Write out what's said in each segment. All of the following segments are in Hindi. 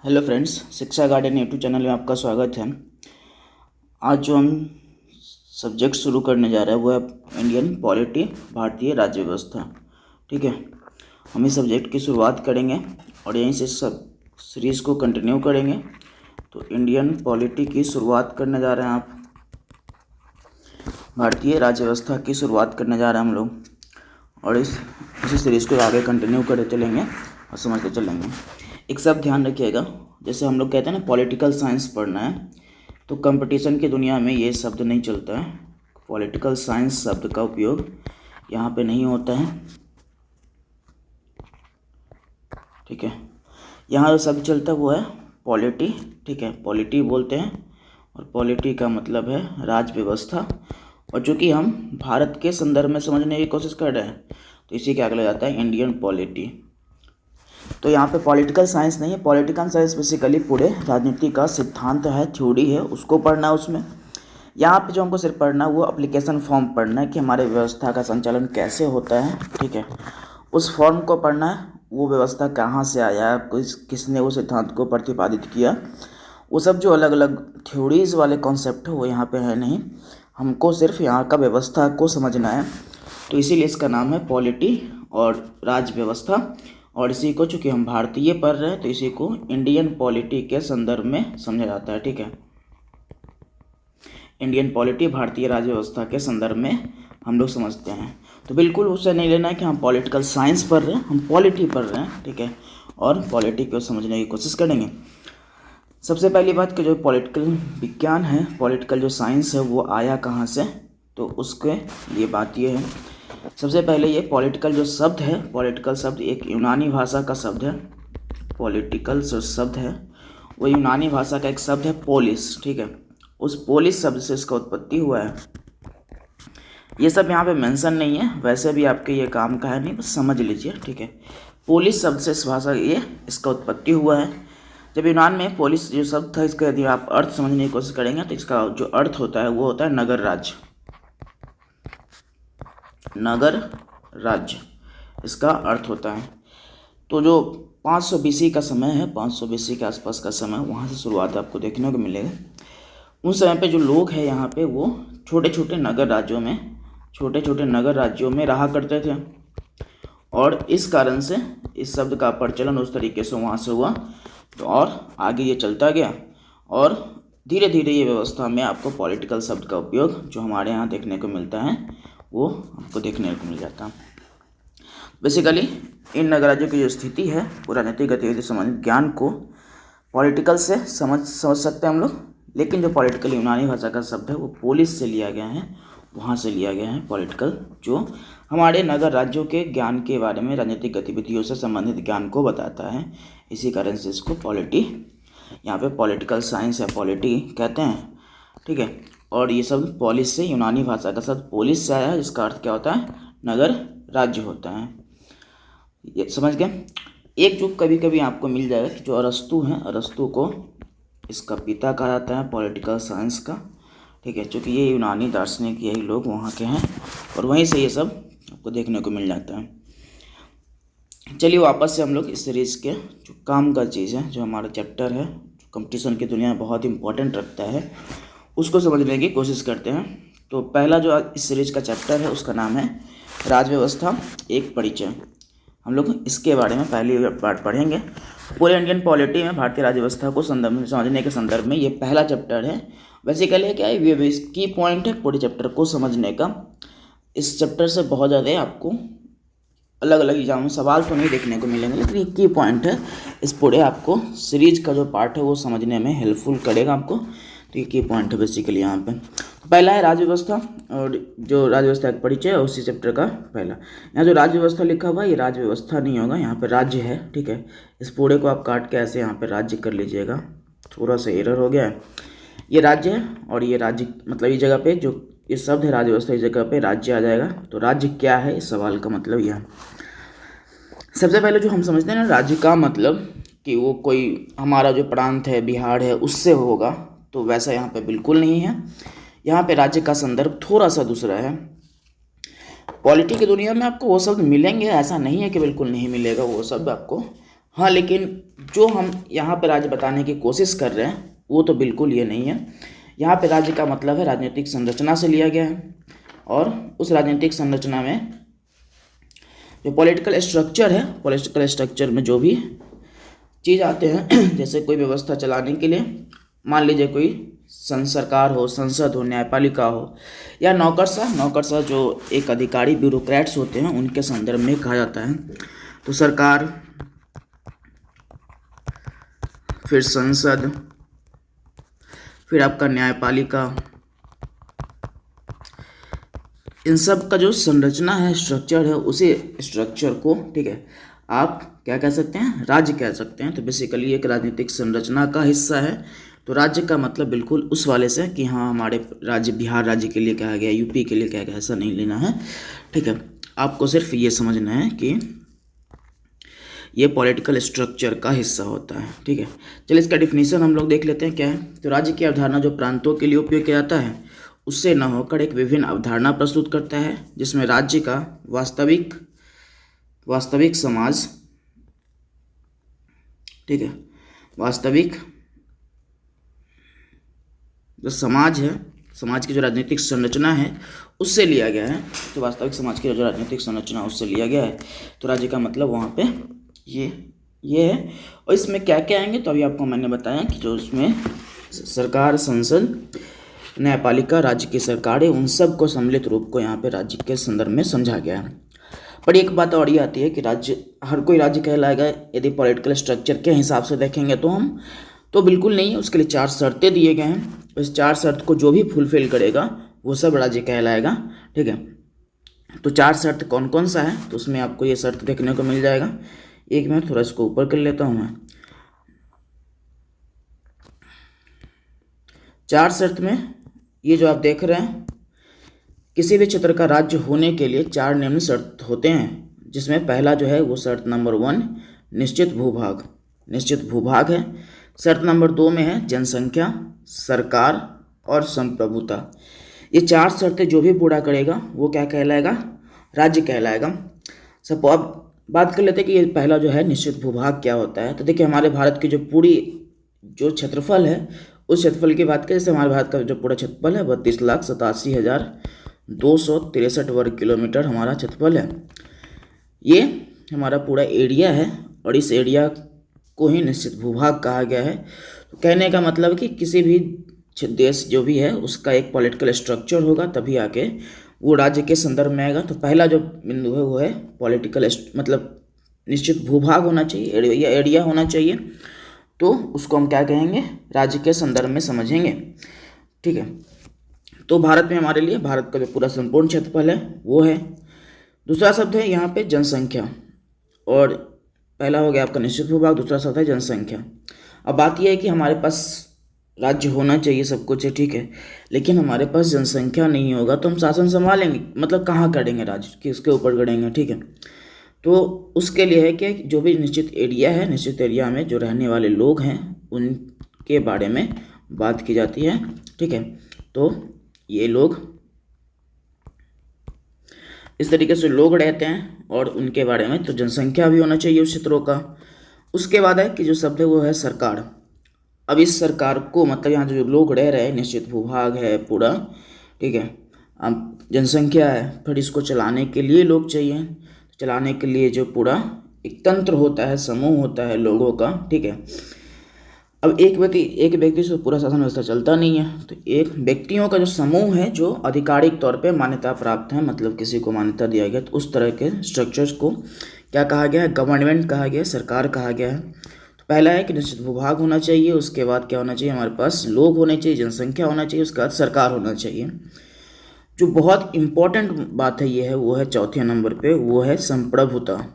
हेलो फ्रेंड्स, शिक्षा गार्डन यूट्यूब चैनल में आपका स्वागत है। आज जो हम सब्जेक्ट शुरू करने जा रहे हैं वो है इंडियन पॉलिटी, भारतीय राज्य व्यवस्था। ठीक है, हम इस सब्जेक्ट की शुरुआत करेंगे और यहीं से सब सीरीज़ को कंटिन्यू करेंगे। तो इंडियन पॉलिटी की शुरुआत करने जा रहे हैं आप, भारतीय राज्य व्यवस्था की शुरुआत करने जा रहे हैं हम लोग, और इसी सीरीज़ को आगे कंटिन्यू करते चलेंगे और समझते चलेंगे। एक सब ध्यान रखिएगा, जैसे हम लोग कहते हैं ना पॉलिटिकल साइंस पढ़ना है, तो कंपटीशन की दुनिया में ये शब्द नहीं चलता है। पॉलिटिकल साइंस शब्द का उपयोग यहाँ पे नहीं होता है। ठीक है, यहाँ जो शब्द चलता है वो है पॉलिटी। ठीक है, पॉलिटी बोलते हैं और पॉलिटी का मतलब है राज व्यवस्था। और चूँकि हम भारत के संदर्भ में समझने की कोशिश कर रहे हैं तो इसी क्या कहा जाता है, इंडियन पॉलिटी। तो यहाँ पे पॉलिटिकल साइंस नहीं है, पॉलिटिकल साइंस बेसिकली पूरे राजनीति का सिद्धांत है, थ्योरी है, उसको पढ़ना है। उसमें यहाँ पे जो हमको सिर्फ पढ़ना है वो एप्लीकेशन फॉर्म पढ़ना है कि हमारे व्यवस्था का संचालन कैसे होता है। ठीक है, उस फॉर्म को पढ़ना है, वो व्यवस्था कहाँ से आया, किसने वो सिद्धांत को प्रतिपादित किया, वो सब जो अलग अलग थ्योरीज वाले कॉन्सेप्ट है वो यहाँ पे है नहीं। हमको सिर्फ यहाँ का व्यवस्था को समझना है, तो इसीलिए इसका नाम है पॉलिटी और राज व्यवस्था। और इसी को चूँकि हम भारतीय पढ़ रहे हैं तो इसी को इंडियन पॉलिटी के संदर्भ में समझा जाता है। ठीक है, इंडियन पॉलिटी भारतीय राज्य व्यवस्था के संदर्भ में हम लोग समझते हैं। तो बिल्कुल उससे नहीं लेना है कि हम पॉलिटिकल साइंस पढ़ रहे हैं, हम पॉलिटी पढ़ रहे हैं। ठीक है, और पॉलिटी को समझने की कोशिश करेंगे। सबसे पहली बात कि जो पॉलिटिकल विज्ञान है, पॉलिटिकल जो साइंस है वो आया कहाँ से, तो उसके लिए बात ये है, सबसे पहले ये पॉलिटिकल जो शब्द है, पॉलिटिकल शब्द एक यूनानी भाषा का शब्द है। पॉलिटिकल जो शब्द है वो यूनानी भाषा का एक शब्द है पोलिस। ठीक है, उस पोलिस शब्द से इसका उत्पत्ति हुआ है। ये सब यहाँ पे मेंशन नहीं है, वैसे भी आपके ये काम का है नहीं, बस समझ लीजिए। ठीक है, पोलिस शब्द से इस भाषा इसका उत्पत्ति हुआ है। जब यूनान में पोलिस जो शब्द था, इसका यदि आप अर्थ समझने की कोशिश करेंगे तो इसका जो अर्थ होता है वो होता है नगर राज्य। नगर राज्य इसका अर्थ होता है। तो जो 500 BC का समय है, 500 BC के आसपास का समय, वहाँ से शुरुआत आपको देखने को मिलेगा। उस समय पे जो लोग हैं यहाँ पे वो छोटे छोटे नगर राज्यों में रहा करते थे, और इस कारण से इस शब्द का प्रचलन उस तरीके से वहाँ से हुआ। तो और आगे ये चलता गया और धीरे धीरे ये व्यवस्था में आपको पॉलिटिकल शब्द का उपयोग जो हमारे यहाँ देखने को मिलता है वो आपको देखने को मिल जाता है। बेसिकली इन नगर राज्यों की जो स्थिति है, वो राजनीतिक गतिविधि संबंधित ज्ञान को पॉलिटिकल से समझ सकते हैं हम लोग। लेकिन जो पॉलिटिकल यूनानी भाषा का शब्द है वो पोलिस से लिया गया है, वहाँ से लिया गया है पॉलिटिकल, जो हमारे नगर राज्यों के ज्ञान के बारे में, राजनीतिक गतिविधियों से संबंधित ज्ञान को बताता है। इसी कारण से इसको पॉलिटी, यहाँ पे पॉलिटिकल साइंस या पॉलिटी कहते हैं। ठीक है, और ये सब पोलिस से, यूनानी भाषा का शब्द पोलिस से आया है, जिसका अर्थ क्या होता है, नगर राज्य होता है। ये समझ गए। एक जो कभी कभी आपको मिल जाएगा कि जो अरस्तु हैं, अरस्तु को इसका पिता कहा जाता है पॉलिटिकल साइंस का। ठीक है, क्योंकि ये यूनानी दार्शनिक यही लोग वहाँ के हैं और वहीं से ये सब आपको देखने को मिल जाता है। चलिए वापस से हम लोग इस सीरीज़ के जो काम का चीज़ है, जो हमारा चैप्टर है, जो कंपटीशन की दुनिया में बहुत इंपॉर्टेंट रखता है, उसको समझने की कोशिश करते हैं। तो पहला जो इस सीरीज का चैप्टर है उसका नाम है राज व्यवस्था एक परिचय। हम लोग इसके बारे में पहली बार पढ़ेंगे। पूरे इंडियन पॉलिटी में भारतीय राज्य व्यवस्था को समझने के संदर्भ में ये पहला चैप्टर है। बेसिकली क्या है, ये की पॉइंट है पूरे चैप्टर को समझने का। इस चैप्टर से बहुत ज़्यादा आपको अलग अलग एग्जाम में सवाल तो नहीं देखने को मिलेंगे, लेकिन ये की पॉइंट है। इस पूरे आपको सीरीज का जो पार्ट है वो समझने में हेल्पफुल करेगा आपको। तो ये की पॉइंट है बेसिकली यहाँ पे। पहला है राज्य व्यवस्था, और जो राज्य व्यवस्था एक परिचय है उसी चैप्टर का पहला। यहाँ जो राज्य व्यवस्था लिखा हुआ है ये राज्य व्यवस्था नहीं होगा, यहाँ पे राज्य है। ठीक है, इस पूरे को आप काट के ऐसे यहाँ पे राज्य कर लीजिएगा, थोड़ा सा एरर हो गया है। ये राज्य है और ये राज्य मतलब इस जगह पे जो ये शब्द है राज्य व्यवस्था, इस जगह पे राज्य आ जाएगा। तो राज्य क्या है, इस सवाल का मतलब यह है। सबसे पहले जो हम समझते हैं ना, राज्य का मतलब कि वो कोई हमारा जो प्रांत है, बिहार है, उससे होगा, तो वैसा यहाँ पे बिल्कुल नहीं है। यहाँ पे राज्य का संदर्भ थोड़ा सा दूसरा है। पॉलिटी की दुनिया में आपको वो शब्द मिलेंगे, ऐसा नहीं है कि बिल्कुल नहीं मिलेगा, वो शब्द आपको हाँ, लेकिन जो हम यहाँ पे राज्य बताने की कोशिश कर रहे हैं वो तो बिल्कुल ये नहीं है। यहाँ पे राज्य का मतलब है राजनीतिक संरचना से लिया गया है, और उस राजनीतिक संरचना में जो पॉलिटिकल स्ट्रक्चर है, पॉलिटिकल स्ट्रक्चर में जो भी चीज़ आते हैं जैसे कोई व्यवस्था चलाने के लिए, मान लीजिए कोई सरकार हो, संसद हो, न्यायपालिका हो, या नौकरशाह जो एक अधिकारी ब्यूरोक्रेट्स होते हैं उनके संदर्भ में कहा जाता है। तो सरकार, फिर संसद, फिर आपका न्यायपालिका, इन सब का जो संरचना है, स्ट्रक्चर है, उसी स्ट्रक्चर को, ठीक है, आप क्या कह सकते हैं, राज्य कह सकते हैं। तो बेसिकली एक राजनीतिक संरचना का हिस्सा है। तो राज्य का मतलब बिल्कुल उस वाले से कि हाँ हमारे राज्य, बिहार राज्य के लिए कहा गया, यूपी के लिए कहा गया, ऐसा नहीं लेना है, ठीक है। आपको सिर्फ ये समझना है कि ये पॉलिटिकल स्ट्रक्चर का हिस्सा होता है, ठीक है। चलिए इसका डिफिनीशन हम लोग देख लेते हैं क्या है। तो राज्य की अवधारणा जो प्रांतों के लिए उपयोग किया जाता है उससे न होकर एक विभिन्न अवधारणा प्रस्तुत करता है, जिसमें राज्य का वास्तविक समाज, ठीक है, वास्तविक जो समाज है, समाज की जो राजनीतिक संरचना है उससे लिया गया है। तो वास्तविक समाज की जो राजनीतिक संरचना उससे लिया गया है। तो राज्य का मतलब वहाँ पे ये है। और इसमें क्या क्या आएंगे, तो अभी आपको मैंने बताया कि जो इसमें सरकार, संसद, न्यायपालिका, राज्य की सरकारें, उन सब को सम्मिलित रूप को यहाँ पे राज्य के संदर्भ में समझा गया है। पर एक बात और ये आती है कि राज्य, हर कोई राज्य कहलाएगा यदि पॉलिटिकल स्ट्रक्चर के हिसाब से देखेंगे तो हम, तो बिल्कुल नहीं है। उसके लिए 4 शर्तें दिए गए हैं। इस 4 शर्त को जो भी फुलफिल करेगा वो सब राज्य कहलाएगा, ठीक है। तो 4 शर्त कौन कौन सा है, तो उसमें आपको ये शर्त देखने को मिल जाएगा। एक मिनट, थोड़ा इसको ऊपर कर लेता हूँ मैं। 4 शर्त में ये जो आप देख रहे हैं, किसी भी क्षेत्र का राज्य होने के लिए 4 निम्न शर्त होते हैं, जिसमें पहला जो है वो शर्त नंबर 1 निश्चित भूभाग है। शर्त नंबर 2 में है जनसंख्या, सरकार और संप्रभुता। ये 4 शर्तें जो भी पूरा करेगा वो क्या कहलाएगा, राज्य कहलाएगा। सब अब बात कर लेते हैं कि ये पहला जो है निश्चित भूभाग क्या होता है। तो देखिए हमारे भारत की जो पूरी जो क्षेत्रफल है, उस क्षेत्रफल की बात करें, जैसे हमारे भारत का जो पूरा क्षेत्रफल है 32,87,263 वर्ग किलोमीटर हमारा क्षेत्रफल है। ये हमारा पूरा एरिया है, और इस एरिया को ही निश्चित भूभाग कहा गया है। तो कहने का मतलब कि किसी भी देश जो भी है उसका एक पॉलिटिकल स्ट्रक्चर होगा, तभी आके वो राज्य के संदर्भ में आएगा। तो पहला जो बिंदु है वो है पॉलिटिकल, मतलब निश्चित भूभाग होना चाहिए, या एरिया होना चाहिए। तो उसको हम क्या कहेंगे, राज्य के संदर्भ में समझेंगे, ठीक है। तो भारत में हमारे लिए भारत का जो पूरा संपूर्ण क्षेत्रफल है वो है। दूसरा शब्द है यहाँ पे जनसंख्या, और पहला हो गया आपका निश्चित भूभाग, दूसरा शब्द है जनसंख्या। अब बात यह है कि हमारे पास राज्य होना चाहिए, सब कुछ है, ठीक है, लेकिन हमारे पास जनसंख्या नहीं होगा तो हम शासन संभालेंगे, मतलब कहाँ करेंगे राज्य, किसके ऊपर करेंगे, ठीक है। तो उसके लिए है कि जो भी निश्चित एरिया है, निश्चित एरिया में जो रहने वाले लोग हैं उनके बारे में बात की जाती है, ठीक है। तो ये लोग इस तरीके से लोग रहते हैं, और उनके बारे में तो जनसंख्या भी होना चाहिए उस क्षेत्रों का। उसके बाद है कि जो शब्द है वो है सरकार। अब इस सरकार को, मतलब यहाँ जो लोग रह रहे हैं, निश्चित भूभाग है पूरा, ठीक है, अब जनसंख्या है, फिर इसको चलाने के लिए लोग चाहिए। चलाने के लिए जो पूरा एक तंत्र होता है, समूह होता है लोगों का, ठीक है। अब एक व्यक्ति से पूरा शासन व्यवस्था चलता नहीं है, तो एक व्यक्तियों का जो समूह है जो आधिकारिक तौर पे मान्यता प्राप्त है, मतलब किसी को मान्यता दिया गया, तो उस तरह के स्ट्रक्चर्स को क्या कहा गया है, गवर्नमेंट कहा गया है, सरकार कहा गया है। तो पहला है कि निश्चित भूभाग होना चाहिए, उसके बाद क्या होना चाहिए, हमारे पास लोग होने चाहिए, जनसंख्या होना चाहिए, उसके बाद सरकार होना चाहिए। जो बहुत इम्पोर्टेंट बात है ये है, वो है चौथे नंबर पे, वो है संप्रभुता।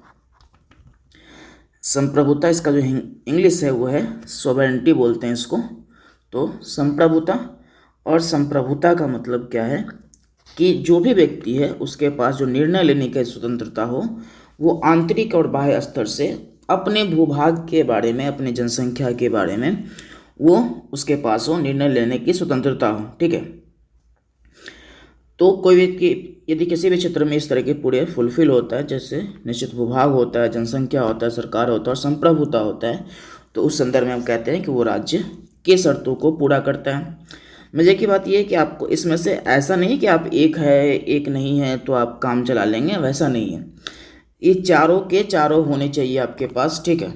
संप्रभुता, इसका जो इंग्लिश है वो है सॉवरेनिटी बोलते हैं इसको। तो संप्रभुता, और संप्रभुता का मतलब क्या है कि जो भी व्यक्ति है उसके पास जो निर्णय लेने की स्वतंत्रता हो, वो आंतरिक और बाह्य स्तर से अपने भूभाग के बारे में, अपने जनसंख्या के बारे में वो उसके पास हो निर्णय लेने की स्वतंत्रता हो, ठीक है। तो कोई व्यक्ति यदि किसी भी क्षेत्र में इस तरह के पूरे फुलफिल होता है, जैसे निश्चित भूभाग होता है, जनसंख्या होता है, सरकार होता है और संप्रभुता होता है, तो उस संदर्भ में हम कहते हैं कि वो राज्य के शर्तों को पूरा करता है। मजे की बात यह है कि आपको इसमें से ऐसा नहीं कि आप एक है एक नहीं है तो आप काम चला लेंगे, वैसा नहीं है। ये चारों के चारों होने चाहिए आपके पास, ठीक है।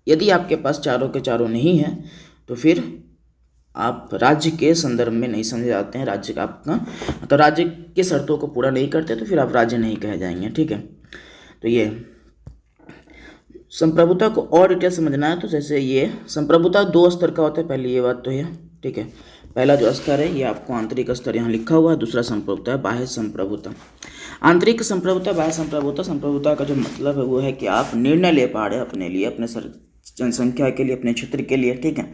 यदि आपके पास चारों के चारों नहीं है तो फिर आप राज्य के संदर्भ में नहीं समझे जाते हैं, राज्य का आपका तो राज्य के शर्तों को पूरा नहीं करते तो फिर आप राज्य नहीं कहे जाएंगे, ठीक है। तो ये संप्रभुता को और डिटेल समझना है तो जैसे ये संप्रभुता 2 स्तर का होता है, पहले ये बात तो है, ठीक है। पहला जो स्तर है ये आपको आंतरिक स्तर यहाँ लिखा हुआ है, दूसरा संप्रभुता है बाह्य संप्रभुता। आंतरिक संप्रभुता, बाह्य संप्रभुता। संप्रभुता का जो मतलब है वो है कि आप निर्णय ले पा रहे हैं अपने लिए, अपने जनसंख्या के लिए, अपने क्षेत्र के लिए, ठीक है।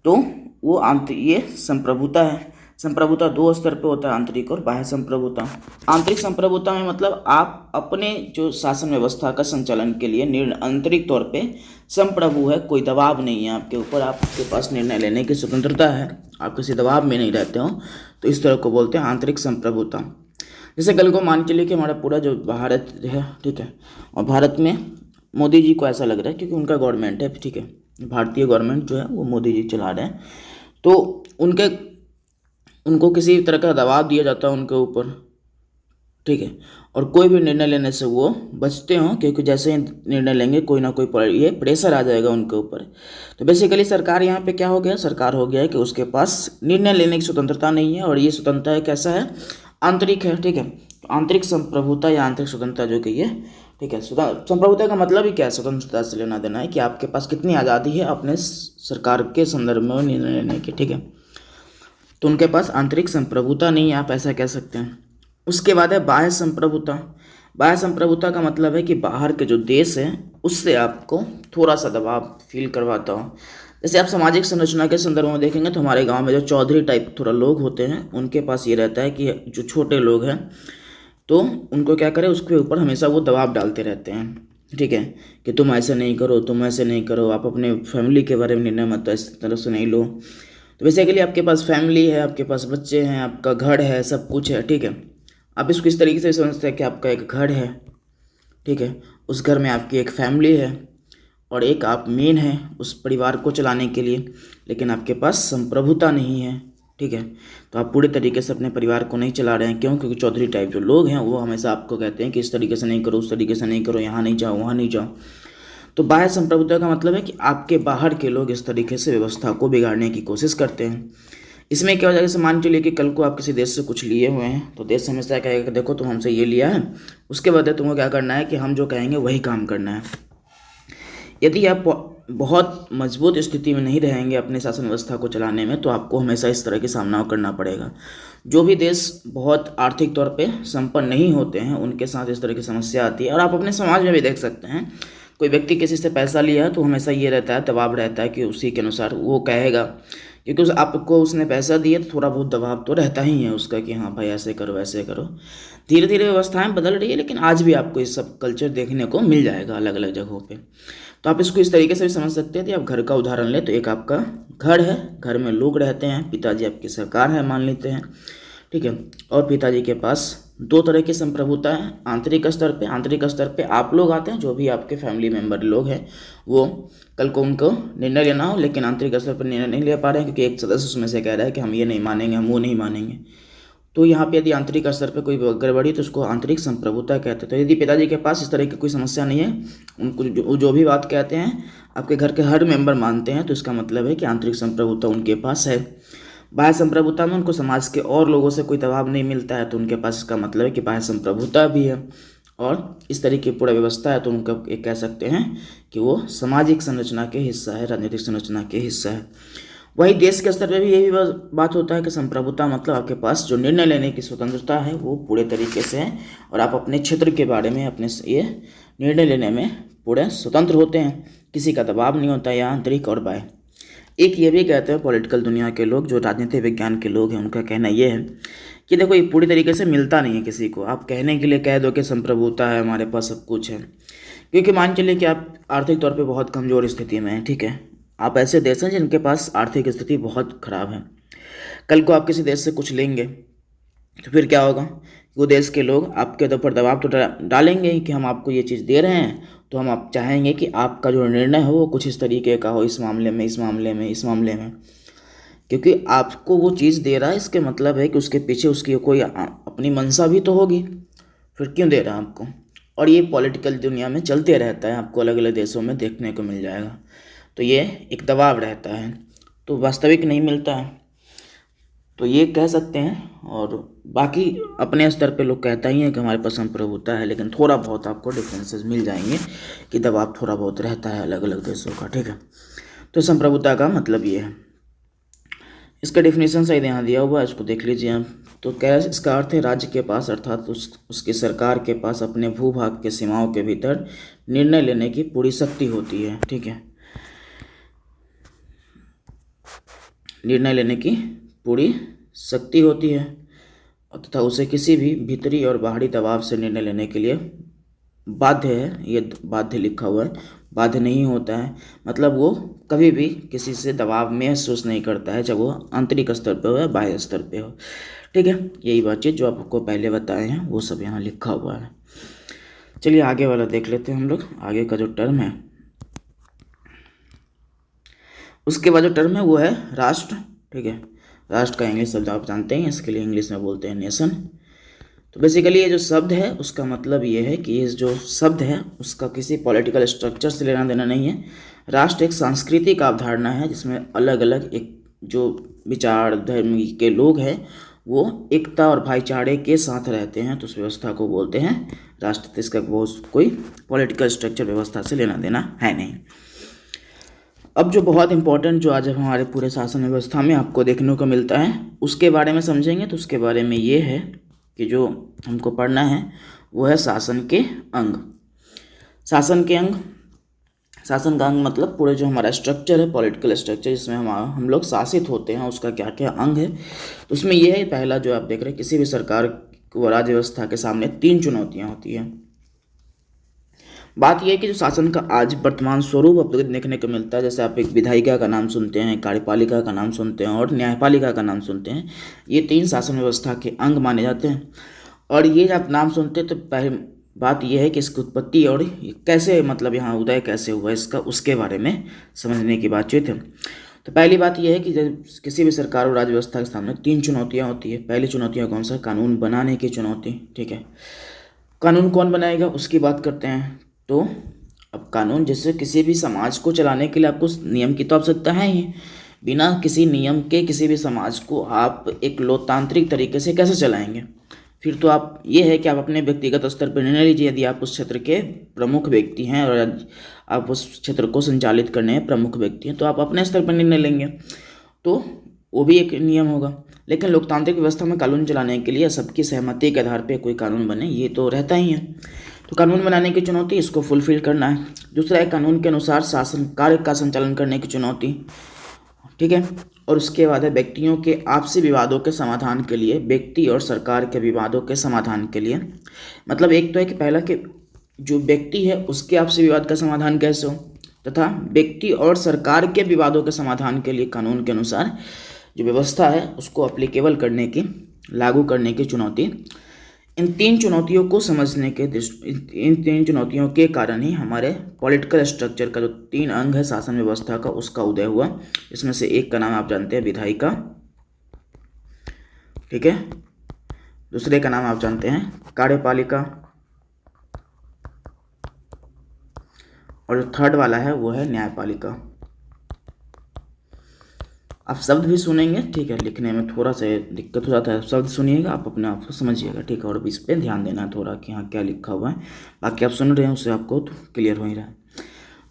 तो वो ये संप्रभुता है। संप्रभुता 2 स्तर पे होता है, आंतरिक और बाह्य संप्रभुता। आंतरिक संप्रभुता में मतलब आप अपने जो शासन व्यवस्था का संचालन के लिए आंतरिक तौर पे संप्रभु है, कोई दबाव नहीं है आपके ऊपर, आपके पास निर्णय लेने की स्वतंत्रता है, आप किसी दबाव में नहीं रहते हो, तो इस तरह को बोलते हैं आंतरिक संप्रभुता। जैसे कल को मान के लिए कि हमारा पूरा जो भारत है, ठीक है, और भारत में मोदी जी को ऐसा लग रहा है क्योंकि उनका गवर्नमेंट है, ठीक है, भारतीय गवर्नमेंट जो है वो मोदी जी चला रहे हैं, तो उनको किसी तरह का दबाव दिया जाता है उनके ऊपर, ठीक है, और कोई भी निर्णय लेने से वो बचते हों क्योंकि जैसे ही निर्णय लेंगे कोई ना कोई ये प्रेशर आ जाएगा उनके ऊपर। तो बेसिकली सरकार यहाँ पे क्या हो गया, सरकार हो गया है कि उसके पास निर्णय लेने की स्वतंत्रता नहीं है, और ये स्वतंत्रता है कैसा है, आंतरिक है, ठीक है। तो आंतरिक संप्रभुता या आंतरिक स्वतंत्रता जो कि है, ठीक है। संप्रभुता का मतलब ही क्या है, स्वतंत्रता से लेना देना है कि आपके पास कितनी आज़ादी है अपने सरकार के संदर्भ में निर्णय लेने की, ठीक है। तो उनके पास आंतरिक संप्रभुता नहीं है, आप ऐसा कह सकते हैं। उसके बाद है बाह्य संप्रभुता। बाह्य संप्रभुता का मतलब है कि बाहर के जो देश है उससे आपको थोड़ा सा दबाव फील करवाता हो। जैसे आप सामाजिक संरचना के संदर्भ में देखेंगे तो हमारे गांव में जो चौधरी टाइप थोड़ा लोग होते हैं उनके पास ये रहता है कि जो छोटे लोग हैं तो उनको क्या करें, उसके ऊपर हमेशा वो दबाव डालते रहते हैं, ठीक है, कि तुम ऐसे नहीं करो, तुम ऐसे नहीं करो, आप अपने फैमिली के बारे में निर्णय मत इस तरह से नहीं लो। तो बेसिकली आपके पास फैमिली है, आपके पास बच्चे हैं, आपका घर है, सब कुछ है, ठीक है। आप इसको इस तरीके से समझते हैं कि आपका एक घर है, ठीक है, उस घर में आपकी एक फैमिली है और एक आप मेन हैं उस परिवार को चलाने के लिए, लेकिन आपके पास संप्रभुता नहीं है, ठीक है। तो आप पूरे तरीके से अपने परिवार को नहीं चला रहे हैं, क्यों? क्योंकि चौधरी टाइप जो लोग हैं वो हमेशा आपको कहते हैं कि इस तरीके से नहीं करो, उस तरीके से नहीं करो, यहाँ नहीं जाओ, वहाँ नहीं जाओ। तो बाह्य संप्रभुता का मतलब है कि आपके बाहर के लोग इस तरीके से व्यवस्था को बिगाड़ने की कोशिश करते हैं। इसमें क्या हो जाएगा, जैसे मान चलिए कि कल को आप किसी देश से कुछ लिए हुए हैं तो देश हमेशा कहेगा कि देखो तुम हमसे ये लिया है, उसके बदले तुमको क्या करना है कि हम जो कहेंगे वही काम करना है। यदि आप बहुत मजबूत स्थिति में नहीं रहेंगे अपने शासन व्यवस्था को चलाने में तो आपको हमेशा इस तरह के सामना करना पड़ेगा। जो भी देश बहुत आर्थिक तौर पे संपन्न नहीं होते हैं उनके साथ इस तरह की समस्या आती है। और आप अपने समाज में भी देख सकते हैं, कोई व्यक्ति किसी से पैसा लिया है तो हमेशा ये रहता है, दबाव रहता है कि उसी के अनुसार वो कहेगा, क्योंकि आपको उसने पैसा दिया तो थोड़ा बहुत दबाव तो रहता ही है उसका कि हाँ भाई ऐसे करो ऐसे करो। धीरे धीरे व्यवस्थाएं बदल रही है लेकिन आज भी आपको ये सब कल्चर देखने को मिल जाएगा अलग अलग जगहों पे। तो आप इसको इस तरीके से भी समझ सकते हैं कि आप घर का उदाहरण लें तो एक आपका घर है, घर में लोग रहते हैं, पिताजी आपकी सरकार है मान लेते हैं, ठीक है, और पिताजी के पास 2 तरह की संप्रभुता है। आंतरिक स्तर पे आप लोग आते हैं, जो भी आपके फैमिली मेम्बर लोग हैं वो कल को उनको निर्णय लेना हो लेकिन आंतरिक स्तर पर निर्णय नहीं ले पा रहे हैं क्योंकि एक सदस्य उसमें से कह रहा है कि हम ये नहीं मानेंगे, हम वो नहीं मानेंगे। तो यहाँ पे यदि आंतरिक स्तर पे कोई गड़बड़ी तो उसको आंतरिक संप्रभुता कहते हैं। तो यदि पिताजी के पास इस तरह की कोई समस्या नहीं है, उनको जो भी बात कहते हैं आपके घर के हर मेंबर मानते हैं, तो इसका मतलब है कि आंतरिक संप्रभुता उनके पास है। बाह्य संप्रभुता में उनको समाज के और लोगों से कोई दबाव नहीं मिलता है तो उनके पास इसका मतलब है कि बाह्य संप्रभुता भी है और इस तरह की पूरा व्यवस्था है, तो उनका एक कह सकते हैं कि वो सामाजिक संरचना के हिस्सा है, राजनीतिक संरचना के हिस्सा है। वही देश के स्तर पर भी यही बात होता है कि संप्रभुता मतलब आपके पास जो निर्णय लेने की स्वतंत्रता है वो पूरे तरीके से है और आप अपने क्षेत्र के बारे में अपने ये निर्णय लेने में पूरे स्वतंत्र होते हैं, किसी का दबाव नहीं होता है, आंतरिक और बाह्य। एक ये भी कहते हैं पॉलिटिकल दुनिया के लोग, जो राजनीतिक विज्ञान के लोग हैं, उनका कहना ये है कि देखो ये पूरी तरीके से मिलता नहीं है किसी को। आप कहने के लिए कह दो कि संप्रभुता है, हमारे पास सब कुछ है, क्योंकि मान चलिए कि आप आर्थिक तौर पे बहुत कमज़ोर स्थिति में हैं, ठीक है, आप ऐसे देश हैं जिनके पास आर्थिक स्थिति बहुत ख़राब है, कल को आप किसी देश से कुछ लेंगे तो फिर क्या होगा, वो देश के लोग आपके ऊपर दबाव तो डालेंगे ही कि हम आपको ये चीज़ दे रहे हैं, तो हम आप चाहेंगे कि आपका जो निर्णय हो वो कुछ इस तरीके का हो, इस मामले में, इस मामले में, इस मामले में। क्योंकि आपको वो चीज़ दे रहा है, इसके मतलब है कि उसके पीछे उसकी कोई अपनी मंशा भी तो होगी, फिर क्यों दे रहा है आपको। और ये पॉलिटिकल दुनिया में चलते रहता है, आपको अलग अलग देशों में देखने को मिल जाएगा। तो ये एक दबाव रहता है, तो वास्तविक नहीं मिलता है, तो ये कह सकते हैं। और बाकी अपने स्तर पे लोग कहता ही है कि हमारे पास संप्रभुता है, लेकिन थोड़ा बहुत आपको डिफरेंसेस मिल जाएंगे कि दबाव थोड़ा बहुत रहता है अलग अलग देशों का, ठीक है। तो संप्रभुता का मतलब ये है, इसका डेफिनेशन सही यहाँ दिया हुआ है, इसको देख लीजिए आप। तो क्या इसका अर्थ है, राज्य के पास अर्थात उसकी सरकार के पास अपने भूभाग के सीमाओं के भीतर निर्णय लेने की पूरी शक्ति होती है, ठीक है। निर्णय लेने की पूरी शक्ति होती है तथा उसे किसी भी भीतरी और बाहरी दबाव से निर्णय लेने के लिए बाध्य है। ये बाध्य लिखा हुआ है, बाध्य नहीं होता है, मतलब वो कभी भी किसी से दबाव महसूस नहीं करता है, चाहे वो आंतरिक स्तर पे हो या बाह्य स्तर पे हो, ठीक है। यही बातचीत जो आपको पहले बताए हैं वो सब यहाँ लिखा हुआ है। चलिए आगे वाला देख लेते हैं हम लोग। आगे का जो टर्म है, उसके बाद जो टर्म है वो है राष्ट्र, ठीक है। राष्ट्र का इंग्लिश शब्द आप जानते हैं, इसके लिए इंग्लिश में बोलते हैं नेशन। तो बेसिकली ये जो शब्द है उसका मतलब ये है कि ये जो शब्द है उसका किसी पॉलिटिकल स्ट्रक्चर से लेना देना नहीं है। राष्ट्र एक सांस्कृतिक अवधारणा है जिसमें अलग अलग एक जो विचार धर्म के लोग हैं वो एकता और भाईचारे के साथ रहते हैं, तो उस व्यवस्था को बोलते हैं राष्ट्र। तो इसका बहुत कोई पॉलिटिकल स्ट्रक्चर व्यवस्था से लेना देना है नहीं। अब जो बहुत इंपॉर्टेंट जो आज हमारे पूरे शासन व्यवस्था में आपको देखने को मिलता है उसके बारे में समझेंगे। तो उसके बारे में ये है कि जो हमको पढ़ना है वो है शासन के अंग। शासन के अंग, शासन का अंग मतलब पूरे जो हमारा स्ट्रक्चर है, पॉलिटिकल स्ट्रक्चर जिसमें हम लोग शासित होते हैं, उसका क्या क्या अंग है। तो उसमें यह है, पहला जो आप देख रहे हैं, किसी भी सरकार व राज्य व्यवस्था के सामने 3 चुनौतियाँ होती हैं। बात यह है कि जो शासन का आज वर्तमान स्वरूप अब देखने को मिलता है, जैसे आप एक विधायिका का नाम सुनते हैं, कार्यपालिका का नाम सुनते हैं और न्यायपालिका का नाम सुनते हैं, ये 3 शासन व्यवस्था के अंग माने जाते हैं। और ये जब आप नाम सुनते हैं तो पहले बात यह है कि इसकी उत्पत्ति और कैसे, मतलब यहाँ उदय कैसे हुआ इसका, उसके बारे में समझने की बातचीत है। तो पहली बात यह है कि जब किसी भी सरकार और राज्य व्यवस्था के सामने 3 चुनौतियाँ होती है। पहली चुनौतियाँ कौन सा? कानून बनाने की चुनौती, ठीक है। कानून कौन बनाएगा उसकी बात करते हैं। तो अब कानून, जैसे किसी भी समाज को चलाने के लिए आपको नियम की तो आवश्यकता है ही। बिना किसी नियम के किसी भी समाज को आप एक लोकतांत्रिक तरीके से कैसे चलाएंगे? फिर तो आप ये है कि आप अपने व्यक्तिगत स्तर पर निर्णय लीजिए। यदि आप उस क्षेत्र के प्रमुख व्यक्ति हैं और आप उस क्षेत्र को संचालित करने में प्रमुख व्यक्ति हैं तो आप अपने स्तर पर निर्णय लेंगे, तो वो भी एक नियम होगा। लेकिन लोकतांत्रिक व्यवस्था में कानून चलाने के लिए सबकी सहमति के आधार पर कोई कानून बने, ये तो रहता ही है। तो कानून बनाने की चुनौती, इसको फुलफिल करना है। दूसरा है कानून के अनुसार शासन कार्य का संचालन करने की चुनौती, ठीक है। और उसके बाद है व्यक्तियों के आपसी विवादों के समाधान के लिए, व्यक्ति और सरकार के विवादों के समाधान के लिए। मतलब एक तो है कि पहला कि जो व्यक्ति है उसके आपसी विवाद का समाधान कैसे हो, तथा व्यक्ति और सरकार के विवादों के समाधान के लिए कानून के अनुसार जो व्यवस्था है उसको अप्लीकेबल करने की, लागू करने की चुनौती। इन 3 चुनौतियों को समझने के इन 3 चुनौतियों के कारण ही हमारे पॉलिटिकल स्ट्रक्चर का जो 3 अंग है शासन व्यवस्था का, उसका उदय हुआ। इसमें से एक का नाम आप जानते हैं विधायिका, ठीक है। दूसरे का नाम आप जानते हैं कार्यपालिका, और जो थर्ड वाला है वो है न्यायपालिका। आप शब्द भी सुनेंगे, ठीक है, लिखने में थोड़ा सा दिक्कत हो जाता है, शब्द सुनिएगा, आप अपने आप को समझिएगा, ठीक है। और इस पर ध्यान देना है थोड़ा कि हाँ क्या लिखा हुआ है, बाकी आप सुन रहे हैं उससे आपको तो क्लियर हो ही रहा है।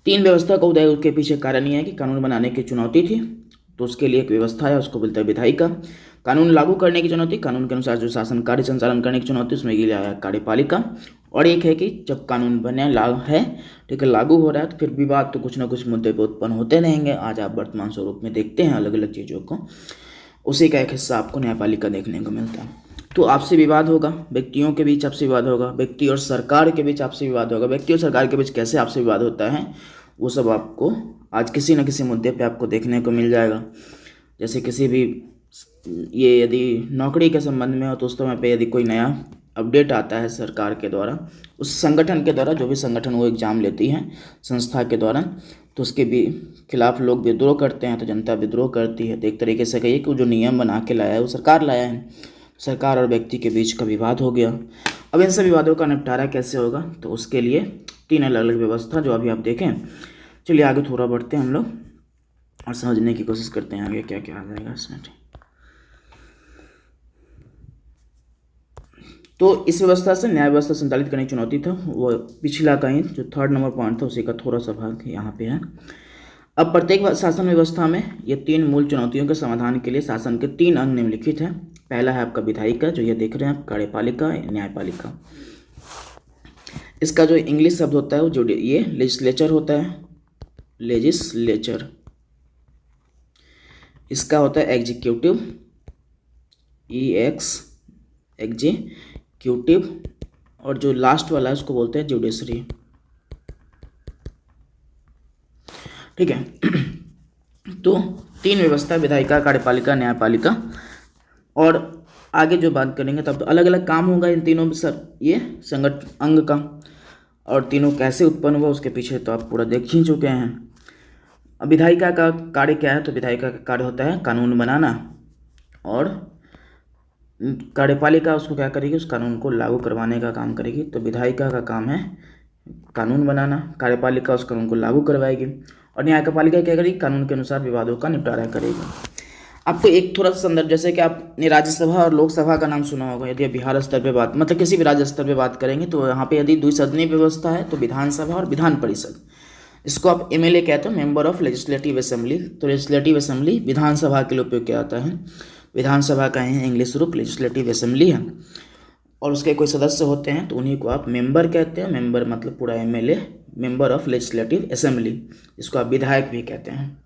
3 व्यवस्था का उदय के पीछे कारण यह है कि कानून बनाने की चुनौती थी, तो उसके लिए एक व्यवस्था है, उसको बोलते हैं विधायिका। कानून लागू करने की चुनौती, कानून के अनुसार जो शासन कार्य संचालन करने की चुनौती, उसमें ये आया कार्यपालिका। और एक है कि जब कानून बने लागू है, ठीक है, लागू हो रहा है, तो फिर विवाद तो कुछ ना कुछ मुद्दे पर उत्पन्न होते रहेंगे। आज आप वर्तमान स्वरूप में देखते हैं अलग अलग चीज़ों को, उसी का एक हिस्सा आपको न्यायपालिका देखने को मिलता है। तो आपसी विवाद होगा, व्यक्तियों के बीच आपसी विवाद होगा, व्यक्ति और सरकार के बीच आपसी विवाद होगा। व्यक्ति और सरकार के बीच कैसे आपसी विवाद होता है वो सब आपको आज किसी न किसी मुद्दे पे आपको देखने को मिल जाएगा। जैसे किसी भी ये यदि नौकरी के संबंध में हो तो उस समय पे यदि कोई नया अपडेट आता है सरकार के द्वारा, उस संगठन के द्वारा, जो भी संगठन वो एग्ज़ाम लेती है संस्था के द्वारा, तो उसके भी खिलाफ लोग विद्रोह करते हैं, तो जनता विद्रोह करती है। तो एक तरीके से कहिए कि वो जो नियम बना के लाया है वो सरकार लाया है, सरकार और व्यक्ति के बीच का विवाद हो गया। अब इन सब विवादों का निपटारा कैसे होगा, तो उसके लिए 3 अलग अलग व्यवस्था जो अभी आप देखें। चलिए आगे थोड़ा बढ़ते हैं हम लोग और समझने की कोशिश करते हैं आगे क्या क्या आ जाएगा इसमें। तो इस व्यवस्था से न्याय व्यवस्था संचालित करने की चुनौती था, वो पिछला का ही जो 3rd नंबर पॉइंट था उसी का थोड़ा सा भाग यहाँ पे है। अब प्रत्येक शासन व्यवस्था में ये 3 मूल चुनौतियों के समाधान के लिए शासन के 3 अंग निम्नलिखित है। पहला है आपका विधायिका, जो ये देख रहे हैं आप, कार्यपालिका, न्यायपालिका। इसका जो इंग्लिश शब्द होता है वो जो ये लेजिस्लेचर होता है, लेजिस्लेचर। इसका होता है एग्जीक्यूटिव, एग्जीक्यूटिव, और जो लास्ट वाला है उसको बोलते हैं जुडिशरी। ठीक है। तो 3 व्यवस्था, विधायिका, कार्यपालिका, न्यायपालिका। और आगे जो बात करेंगे तब तो अलग अलग काम होगा इन तीनों में सर, ये संगठन अंग का, और तीनों कैसे उत्पन्न हुआ उसके पीछे तो आप पूरा देख ही चुके हैं। अब विधायिका का कार्य क्या है, तो विधायिका का कार्य होता है कानून बनाना, और कार्यपालिका उसको क्या करेगी, उस कानून को लागू करवाने का काम करेगी। तो विधायिका का काम है कानून बनाना, कार्यपालिका उस कानून को लागू करवाएगी, और न्यायपालिका क्या करेगी, कानून के अनुसार विवादों का निपटारा करेगी। आपको एक थोड़ा सा संदर्भ, जैसे कि आपने राज्यसभा और लोकसभा का नाम सुना होगा, यदि बिहार स्तर पे बात, मतलब किसी भी राज्य स्तर पे बात करेंगे तो यहाँ पे यदि द्विसदनीय व्यवस्था है तो विधानसभा और विधान परिषद, इसको आप MLA कहते हो, मेंबर ऑफ लेजिस्लेटिव असेंबली। तो लेजिस्लेटिव असेंबली विधानसभा के लिए उपयोग किया जाता है, विधानसभा का है इंग्लिश रूप लेजिस्लेटिव असेंबली है, और उसके कोई सदस्य होते हैं तो उन्हीं को आप मेंबर कहते हैं। मेंबर मतलब पूरा MLA, member of legislative assembly, इसको आप विधायक भी कहते हैं।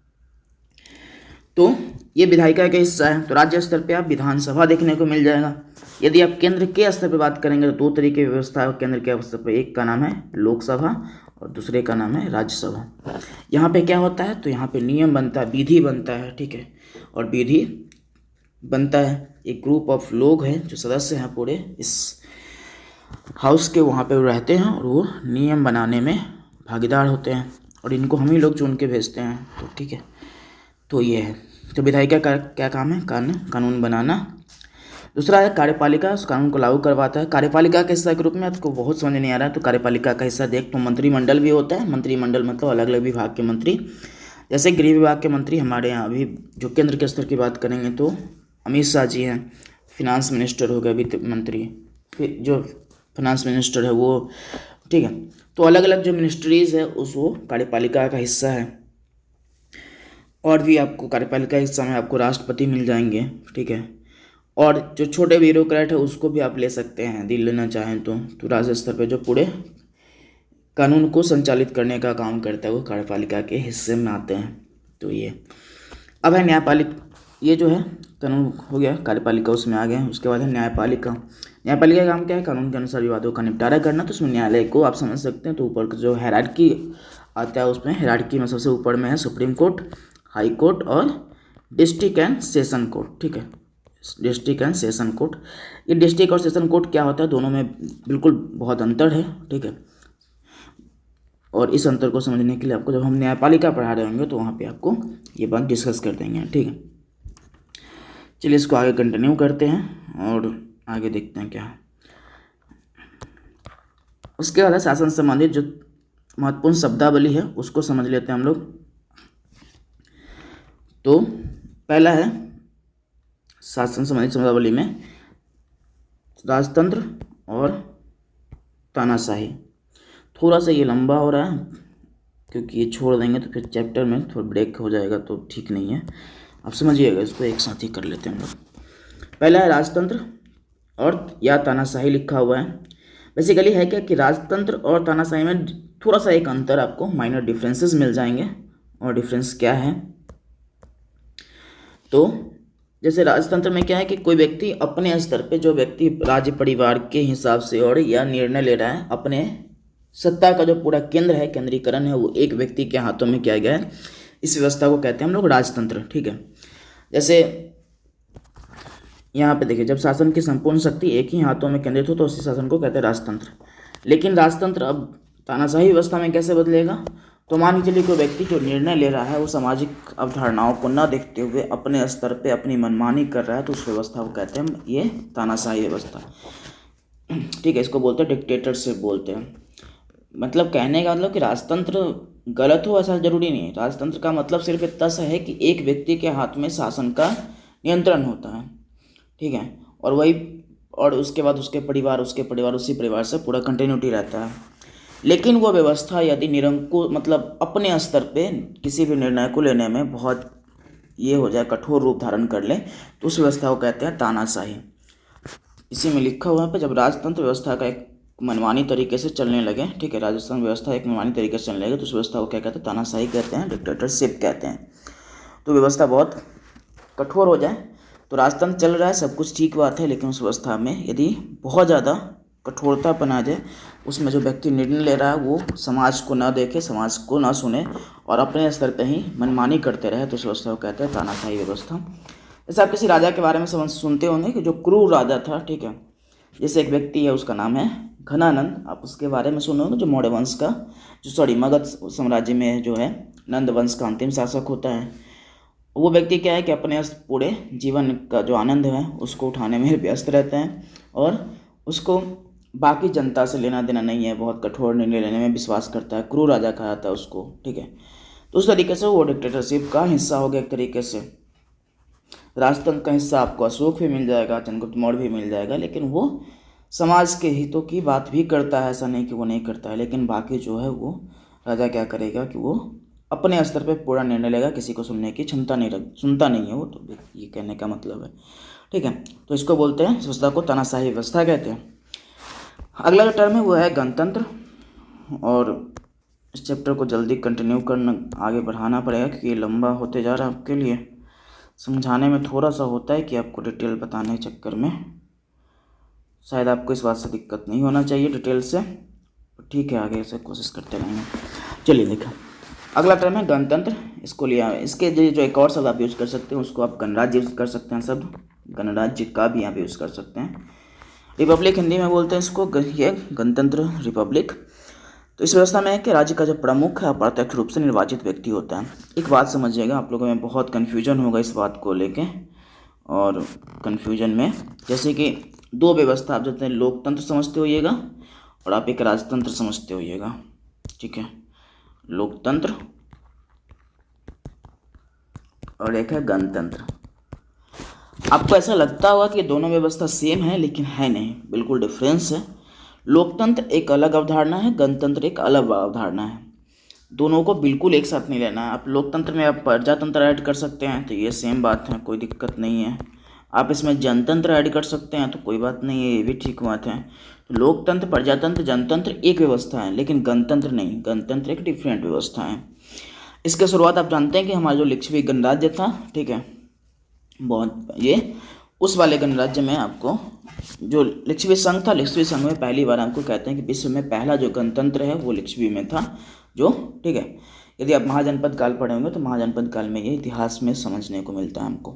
तो ये विधायिका का हिस्सा है। तो राज्य स्तर पे आप विधानसभा देखने को मिल जाएगा। यदि आप केंद्र के स्तर पे बात करेंगे तो 2 तरीके की व्यवस्था है केंद्र के स्तर पे, एक का नाम है लोकसभा और दूसरे का नाम है राज्यसभा। यहाँ पे क्या होता है, तो यहाँ पे नियम बनता है, विधि बनता है, ठीक है, और विधि बनता है, एक ग्रुप ऑफ लोग हैं जो सदस्य हैं पूरे इस हाउस के, वहाँ पे रहते हैं और वो नियम बनाने में भागीदार होते हैं, और इनको हम ही लोग चुन के भेजते हैं। तो ठीक है, तो ये है। तो विधायिका का क्या काम है, कानून बनाना। दूसरा है कार्यपालिका, उस कानून को लागू करवाता है। कार्यपालिका के हिस्सा के रूप में आपको बहुत समझ नहीं आ रहा है तो कार्यपालिका का हिस्सा देख, तो मंत्रिमंडल भी होता है। मंत्रिमंडल मतलब अलग अलग विभाग के मंत्री, जैसे गृह विभाग के मंत्री हमारे यहाँ अभी जो केंद्र के स्तर की बात करेंगे तो अमित शाह जी हैं, फिनांस मिनिस्टर हो गए वित्त मंत्री, फिर जो फाइनेंस मिनिस्टर है वो, ठीक है। तो अलग अलग जो मिनिस्ट्रीज़ है उस वो कार्यपालिका का हिस्सा है। और भी आपको कार्यपालिका के हिस्सा में आपको राष्ट्रपति मिल जाएंगे, ठीक है, और जो छोटे ब्यूरोक्रेट है उसको भी आप ले सकते हैं यदि लेना चाहें तो राज्य स्तर पर जो पूरे कानून को संचालित करने का काम करता है वो कार्यपालिका के हिस्से में आते हैं। तो ये अब है न्यायपालिका, ये जो है कानून हो गया, कार्यपालिका उसमें आ गए। उसके बाद है न्यायपालिका। न्यायपालिका का काम क्या है, कानून के अनुसार विवादों का निपटारा करना। तो उसमें न्यायालय को आप समझ सकते हैं, तो ऊपर का जो हायरार्की आता है उसमें हायरार्की में सबसे ऊपर में है सुप्रीम कोर्ट, हाई कोर्ट और डिस्ट्रिक्ट एंड सेशन कोर्ट, ठीक है, डिस्ट्रिक्ट एंड सेशन कोर्ट। ये डिस्ट्रिक्ट और सेशन कोर्ट क्या होता है, दोनों में बिल्कुल बहुत अंतर है, ठीक है, और इस अंतर को समझने के लिए आपको जब हम न्यायपालिका पढ़ा रहे होंगे तो वहाँ पे आपको ये बात डिस्कस कर देंगे, ठीक है। चलिए इसको आगे कंटिन्यू करते हैं और आगे देखते हैं क्या है। उसके बाद शासन संबंधित जो महत्वपूर्ण शब्दावली है उसको समझ लेते हैं हम लोग। तो पहला है शासन संबंधित शब्दावली में राजतंत्र और तानाशाही। थोड़ा सा ये लंबा हो रहा है क्योंकि ये छोड़ देंगे तो फिर चैप्टर में थोड़ा ब्रेक हो जाएगा तो ठीक नहीं है, आप समझिएगा, इसको एक साथ ही कर लेते हैं हम लोग। पहला है राजतंत्र और या तानाशाही लिखा हुआ है। बेसिकली है क्या कि राजतंत्र और तानाशाही में थोड़ा सा एक अंतर, आपको माइनर डिफरेंसेस मिल जाएंगे। और डिफरेंस क्या है, तो जैसे राजतंत्र में क्या है कि कोई व्यक्ति अपने स्तर पे, जो व्यक्ति राज्य परिवार के हिसाब से और या निर्णय ले रहा है, अपने सत्ता का जो पूरा केंद्र है, केंद्रीकरण है, वो एक व्यक्ति के हाथों में किया गया है। इस व्यवस्था को कहते हैं हम लोग राजतंत्र, ठीक है। जैसे यहाँ पे देखिए, जब शासन की संपूर्ण शक्ति एक ही हाथों में केंद्रित हो तो उसी शासन को कहते हैं राजतंत्र। लेकिन राजतंत्र अब तानाशाही व्यवस्था में कैसे बदलेगा? तो मान के चलिए कोई व्यक्ति जो निर्णय ले रहा है वो सामाजिक अवधारणाओं को न देखते हुए अपने स्तर पे अपनी मनमानी कर रहा है, तो उस व्यवस्था को कहते हैं ये तानाशाही व्यवस्था। ठीक है, इसको बोलते हैं डिक्टेटरशिप बोलते हैं। मतलब कहने का मतलब कि राजतंत्र गलत हो ऐसा जरूरी नहीं है। राजतंत्र का मतलब सिर्फ इतना सा है कि एक व्यक्ति के हाथ में शासन का नियंत्रण होता है, ठीक है, और वही, और उसके बाद उसके परिवार उसी परिवार से पूरा कंटिन्यूटी रहता है। लेकिन वो व्यवस्था यदि निरंकुश मतलब अपने स्तर पे किसी भी निर्णय को लेने में बहुत ये हो जाए, कठोर रूप धारण कर ले, तो उस व्यवस्था को कहते हैं तानाशाही। इसी में लिखा हुआ है, जब राजतंत्र व्यवस्था का एक मनमानी तरीके से चलने लगे, ठीक है, राजस्थान व्यवस्था एक मनमानी तरीके से चलने लगे, तो उस व्यवस्था को क्या कहते हैं? तानाशाही कहते हैं, डिक्टेटरशिप कहते हैं। तो व्यवस्था बहुत कठोर हो जाए, तो राजतंत्र चल रहा है, सब कुछ ठीक बात है, लेकिन उस व्यवस्था में यदि बहुत ज़्यादा कठोरता बना जाए, उसमें जो व्यक्ति निर्णय ले रहा है वो समाज को ना देखे, समाज को ना सुने और अपने स्तर पर ही मनमानी करते रहे, तो उस व्यवस्था को कहते हैं तानाशाही व्यवस्था। जैसे आप किसी राजा के बारे में सुनते होंगे कि जो क्रूर राजा था, ठीक है, जैसे एक व्यक्ति है उसका नाम है घनानंद, आप उसके बारे में सुने होंगे, जो मौर्य वंश का मगध साम्राज्य में जो है नंद वंश का अंतिम शासक होता है। वो व्यक्ति क्या है कि अपने पूरे जीवन का जो आनंद है उसको उठाने में व्यस्त रहते हैं और उसको बाकी जनता से लेना देना नहीं है, बहुत कठोर निर्णय लेने में विश्वास करता है, क्रूर राजा कहा जाता है उसको, ठीक है। तो उस तरीके से वो डिक्टेटरशिप का हिस्सा हो गया एक तरीके से। राजतंत्र का हिस्सा आपको अशोक भी मिल जाएगा, चंद्रगुप्त मौर्य भी मिल जाएगा, लेकिन वो समाज के हितों की बात भी करता है, ऐसा नहीं कि वो नहीं करता है, लेकिन बाकी जो है वो राजा क्या करेगा कि वो अपने स्तर पे पूरा निर्णय लेगा, किसी को सुनने की क्षमता नहीं सुनता नहीं है वो, तो ये कहने का मतलब है, ठीक है। तो इसको बोलते हैं, इस व्यवस्था को तानाशाही व्यवस्था कहते हैं। अगला जो टर्म है वो है गणतंत्र, और इस चैप्टर को जल्दी कंटिन्यू करना, आगे बढ़ाना पड़ेगा क्योंकि ये लंबा होते जा रहा है, आपके लिए समझाने में थोड़ा सा होता है कि आपको डिटेल बताने के चक्कर में शायद आपको इस बात से दिक्कत नहीं होना चाहिए डिटेल से, ठीक है, आगे से कोशिश करते रहेंगे। चलिए देखा, अगला टर्म है गणतंत्र। इसको लिया, इसके जो एक और शब्द आप यूज़ कर सकते हैं उसको आप गणराज्य यूज़ कर सकते हैं, शब्द गणराज्य का भी आप यूज़ कर सकते हैं। रिपब्लिक हिंदी में बोलते हैं इसको, ये गणतंत्र रिपब्लिक। तो इस व्यवस्था में है कि राज्य का जो प्रमुख है अप्रत्यक्ष रूप से निर्वाचित व्यक्ति होता है। एक बात समझिएगा, आप लोगों में बहुत कन्फ्यूजन होगा इस बात को लेके, और कन्फ्यूजन में जैसे कि दो व्यवस्था आप जैसे लोकतंत्र समझते होइएगा और आप एक राजतंत्र समझते होइएगा, ठीक है, लोकतंत्र और एक है गणतंत्र। आपको ऐसा लगता होगा कि दोनों व्यवस्था सेम है, लेकिन है नहीं, बिल्कुल डिफरेंस है। लोकतंत्र एक अलग अवधारणा है, गणतंत्र एक अलग अवधारणा है, दोनों को बिल्कुल एक साथ नहीं लेना है। आप लोकतंत्र में आप प्रजातंत्र ऐड कर सकते हैं तो ये सेम बात है, कोई दिक्कत नहीं है। आप इसमें जनतंत्र ऐड कर सकते हैं तो कोई बात नहीं है, ये भी ठीक बात है। तो लोकतंत्र, प्रजातंत्र, जनतंत्र एक व्यवस्था है, लेकिन गणतंत्र नहीं, गणतंत्र एक डिफरेंट व्यवस्था है। इसके शुरुआत आप जानते हैं कि हमारा जो लिच्छवी गणराज्य था, ठीक है, बहुत ये उस वाले गणराज्य में आपको जो लिच्छवी संघ था, लिच्छवी संघ में पहली बार आपको कहते हैं कि विश्व में पहला जो गणतंत्र है वो लिच्छवी में था, जो, ठीक है। यदि आप महाजनपद काल पढ़े होंगे तो महाजनपद काल में ये इतिहास में समझने को मिलता है हमको।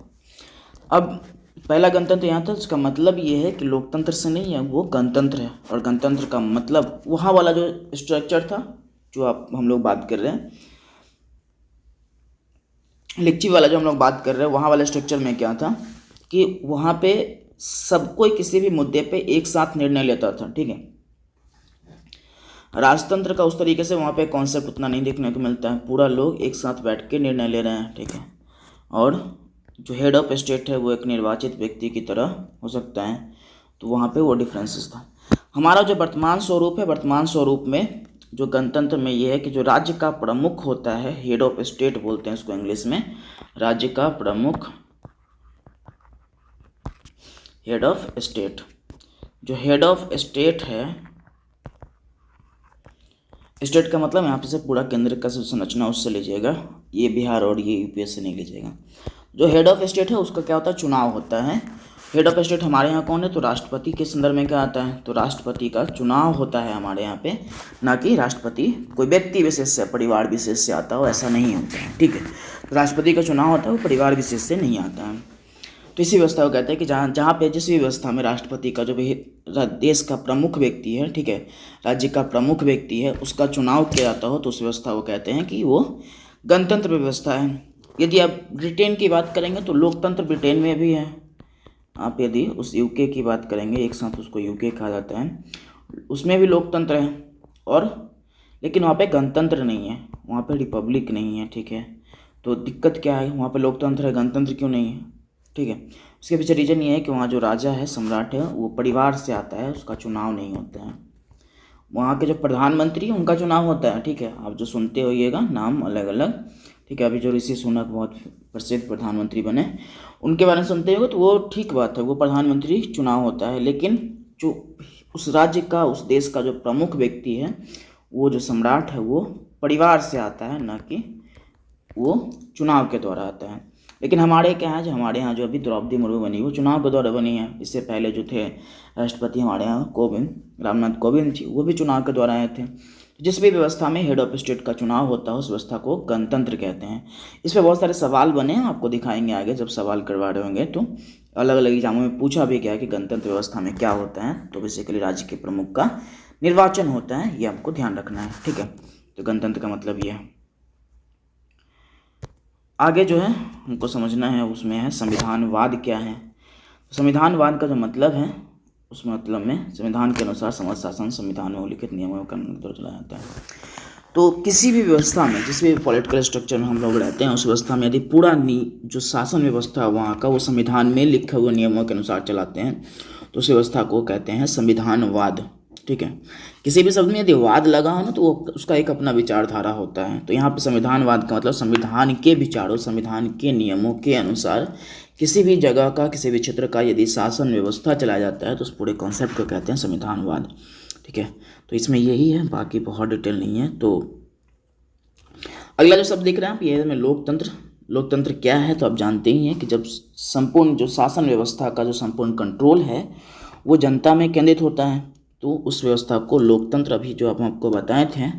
अब पहला गणतंत्र यहाँ था, उसका मतलब ये है कि लोकतंत्र से नहीं है, वो गणतंत्र है। और गणतंत्र का मतलब वहाँ वाला जो स्ट्रक्चर था जो आप हम लोग बात कर रहे हैं, लिच्छवी वाला जो हम लोग बात कर रहे हैं, वहाँ वाले स्ट्रक्चर में क्या था कि वहाँ पे सब कोई किसी भी मुद्दे पे एक साथ निर्णय लेता था, ठीक है। राजतंत्र का उस तरीके से वहाँ पे कॉन्सेप्ट उतना नहीं देखने को मिलता है, पूरा लोग एक साथ बैठ के निर्णय ले रहे हैं, ठीक है। और जो हेड ऑफ स्टेट है वो एक निर्वाचित व्यक्ति की तरह हो सकता है, तो वहाँ पे वो डिफरेंसेस था। हमारा जो वर्तमान स्वरूप है, वर्तमान स्वरूप में जो गणतंत्र में ये है कि जो राज्य का प्रमुख होता है, हेड ऑफ स्टेट बोलते हैं इसको इंग्लिश में, राज्य का प्रमुख, हेड ऑफ स्टेट। जो हेड ऑफ स्टेट है, स्टेट का मतलब यहाँ पे से पूरा केंद्र का संरचना उससे लीजिएगा, ये बिहार और ये यूपी से नहीं लीजिएगा। जो हेड ऑफ स्टेट है उसका क्या होता है, चुनाव होता है। हेड ऑफ स्टेट हमारे यहाँ कौन है, तो राष्ट्रपति के संदर्भ में क्या आता है, तो राष्ट्रपति का चुनाव होता है हमारे यहाँ पे, ना कि राष्ट्रपति कोई व्यक्ति विशेष से, परिवार विशेष से आता हो, ऐसा नहीं होता है, ठीक है। तो राष्ट्रपति का चुनाव होता है, वो परिवार विशेष से नहीं आता है। तो इसी व्यवस्था को कहते हैं कि जहाँ जहाँ पे जिस भी व्यवस्था में राष्ट्रपति का जो भी देश का प्रमुख व्यक्ति है, ठीक है, राज्य का प्रमुख व्यक्ति है, उसका चुनाव किया जाता हो, तो उस व्यवस्था को कहते हैं कि वो गणतंत्र व्यवस्था है। यदि आप ब्रिटेन की बात करेंगे तो लोकतंत्र ब्रिटेन में भी है। आप यदि उस यूके की बात करेंगे, एक साथ उसको यूके कहा जाता है, उसमें भी लोकतंत्र है, और लेकिन वहाँ पे गणतंत्र नहीं है, वहाँ पे रिपब्लिक नहीं है, ठीक है। तो दिक्कत क्या है, वहाँ पे लोकतंत्र है, गणतंत्र क्यों नहीं है, ठीक है। उसके पीछे रीज़न ये है कि वहाँ जो राजा है, सम्राट है, वो परिवार से आता है, उसका चुनाव नहीं होता है। वहाँ के जो प्रधानमंत्री उनका चुनाव होता है, ठीक है। आप जो सुनते होइएगा नाम अलग अलग, ठीक है। अभी जो ऋषि सुनक बहुत प्रसिद्ध प्रधानमंत्री बने, उनके बारे में सुनते होगे तो वो ठीक बात है, वो प्रधानमंत्री चुनाव होता है। लेकिन जो उस राज्य का, उस देश का जो प्रमुख व्यक्ति है, वो जो सम्राट है, वो परिवार से आता है, ना कि वो चुनाव के द्वारा आता है। लेकिन हमारे क्या है, जो हमारे यहाँ जो अभी द्रौपदी मुर्मू बनी, वो चुनाव के द्वारा बनी है। इससे पहले जो थे राष्ट्रपति हमारे यहाँ रामनाथ कोविंद थी, वो भी चुनाव के द्वारा आए थे। जिस भी व्यवस्था में हेड ऑफ स्टेट का चुनाव होता है, उस व्यवस्था को गणतंत्र कहते हैं। इस पर बहुत सारे सवाल बने हैं, आपको दिखाएंगे आगे जब सवाल करवा रहे होंगे। तो अलग अलग एग्जामों में पूछा भी गया कि गणतंत्र व्यवस्था में क्या होता है। तो बेसिकली राज्य के प्रमुख का निर्वाचन होता है, ये आपको ध्यान रखना है, ठीक है। तो गणतंत्र का मतलब ये है। आगे जो है हमको समझना है, उसमें है संविधानवाद क्या है। संविधानवाद का जो मतलब है, उस मतलब में संविधान के अनुसार समाज शासन संविधान में उल्लिखित नियमों का चलाया जाता है। तो किसी भी व्यवस्था में, जिस भी पॉलिटिकल स्ट्रक्चर में हम लोग रहते हैं, उस व्यवस्था में यदि पूरा जो शासन व्यवस्था है वहाँ का, वो संविधान में लिखे हुए नियमों के अनुसार चलाते हैं, तो उस व्यवस्था को कहते हैं संविधानवाद, ठीक है। किसी भी शब्द में यदि वाद लगा हो ना, तो वो उसका एक अपना विचारधारा होता है। तो यहाँ पे संविधानवाद का मतलब संविधान के विचारों, संविधान के नियमों के अनुसार किसी भी जगह का, किसी भी क्षेत्र का यदि शासन व्यवस्था चलाया जाता है, तो उस पूरे कॉन्सेप्ट को कहते हैं संविधानवाद, ठीक है। तो इसमें यही है, बाकी बहुत डिटेल नहीं है। तो अगला जो शब्द दिख रहा है आप, ये में लोकतंत्र। लोकतंत्र क्या है, तो आप जानते ही हैं कि जब संपूर्ण जो शासन व्यवस्था का जो संपूर्ण कंट्रोल है, वो जनता में केंद्रित होता है, तो उस व्यवस्था को लोकतंत्र, अभी जो आप आपको बताए थे,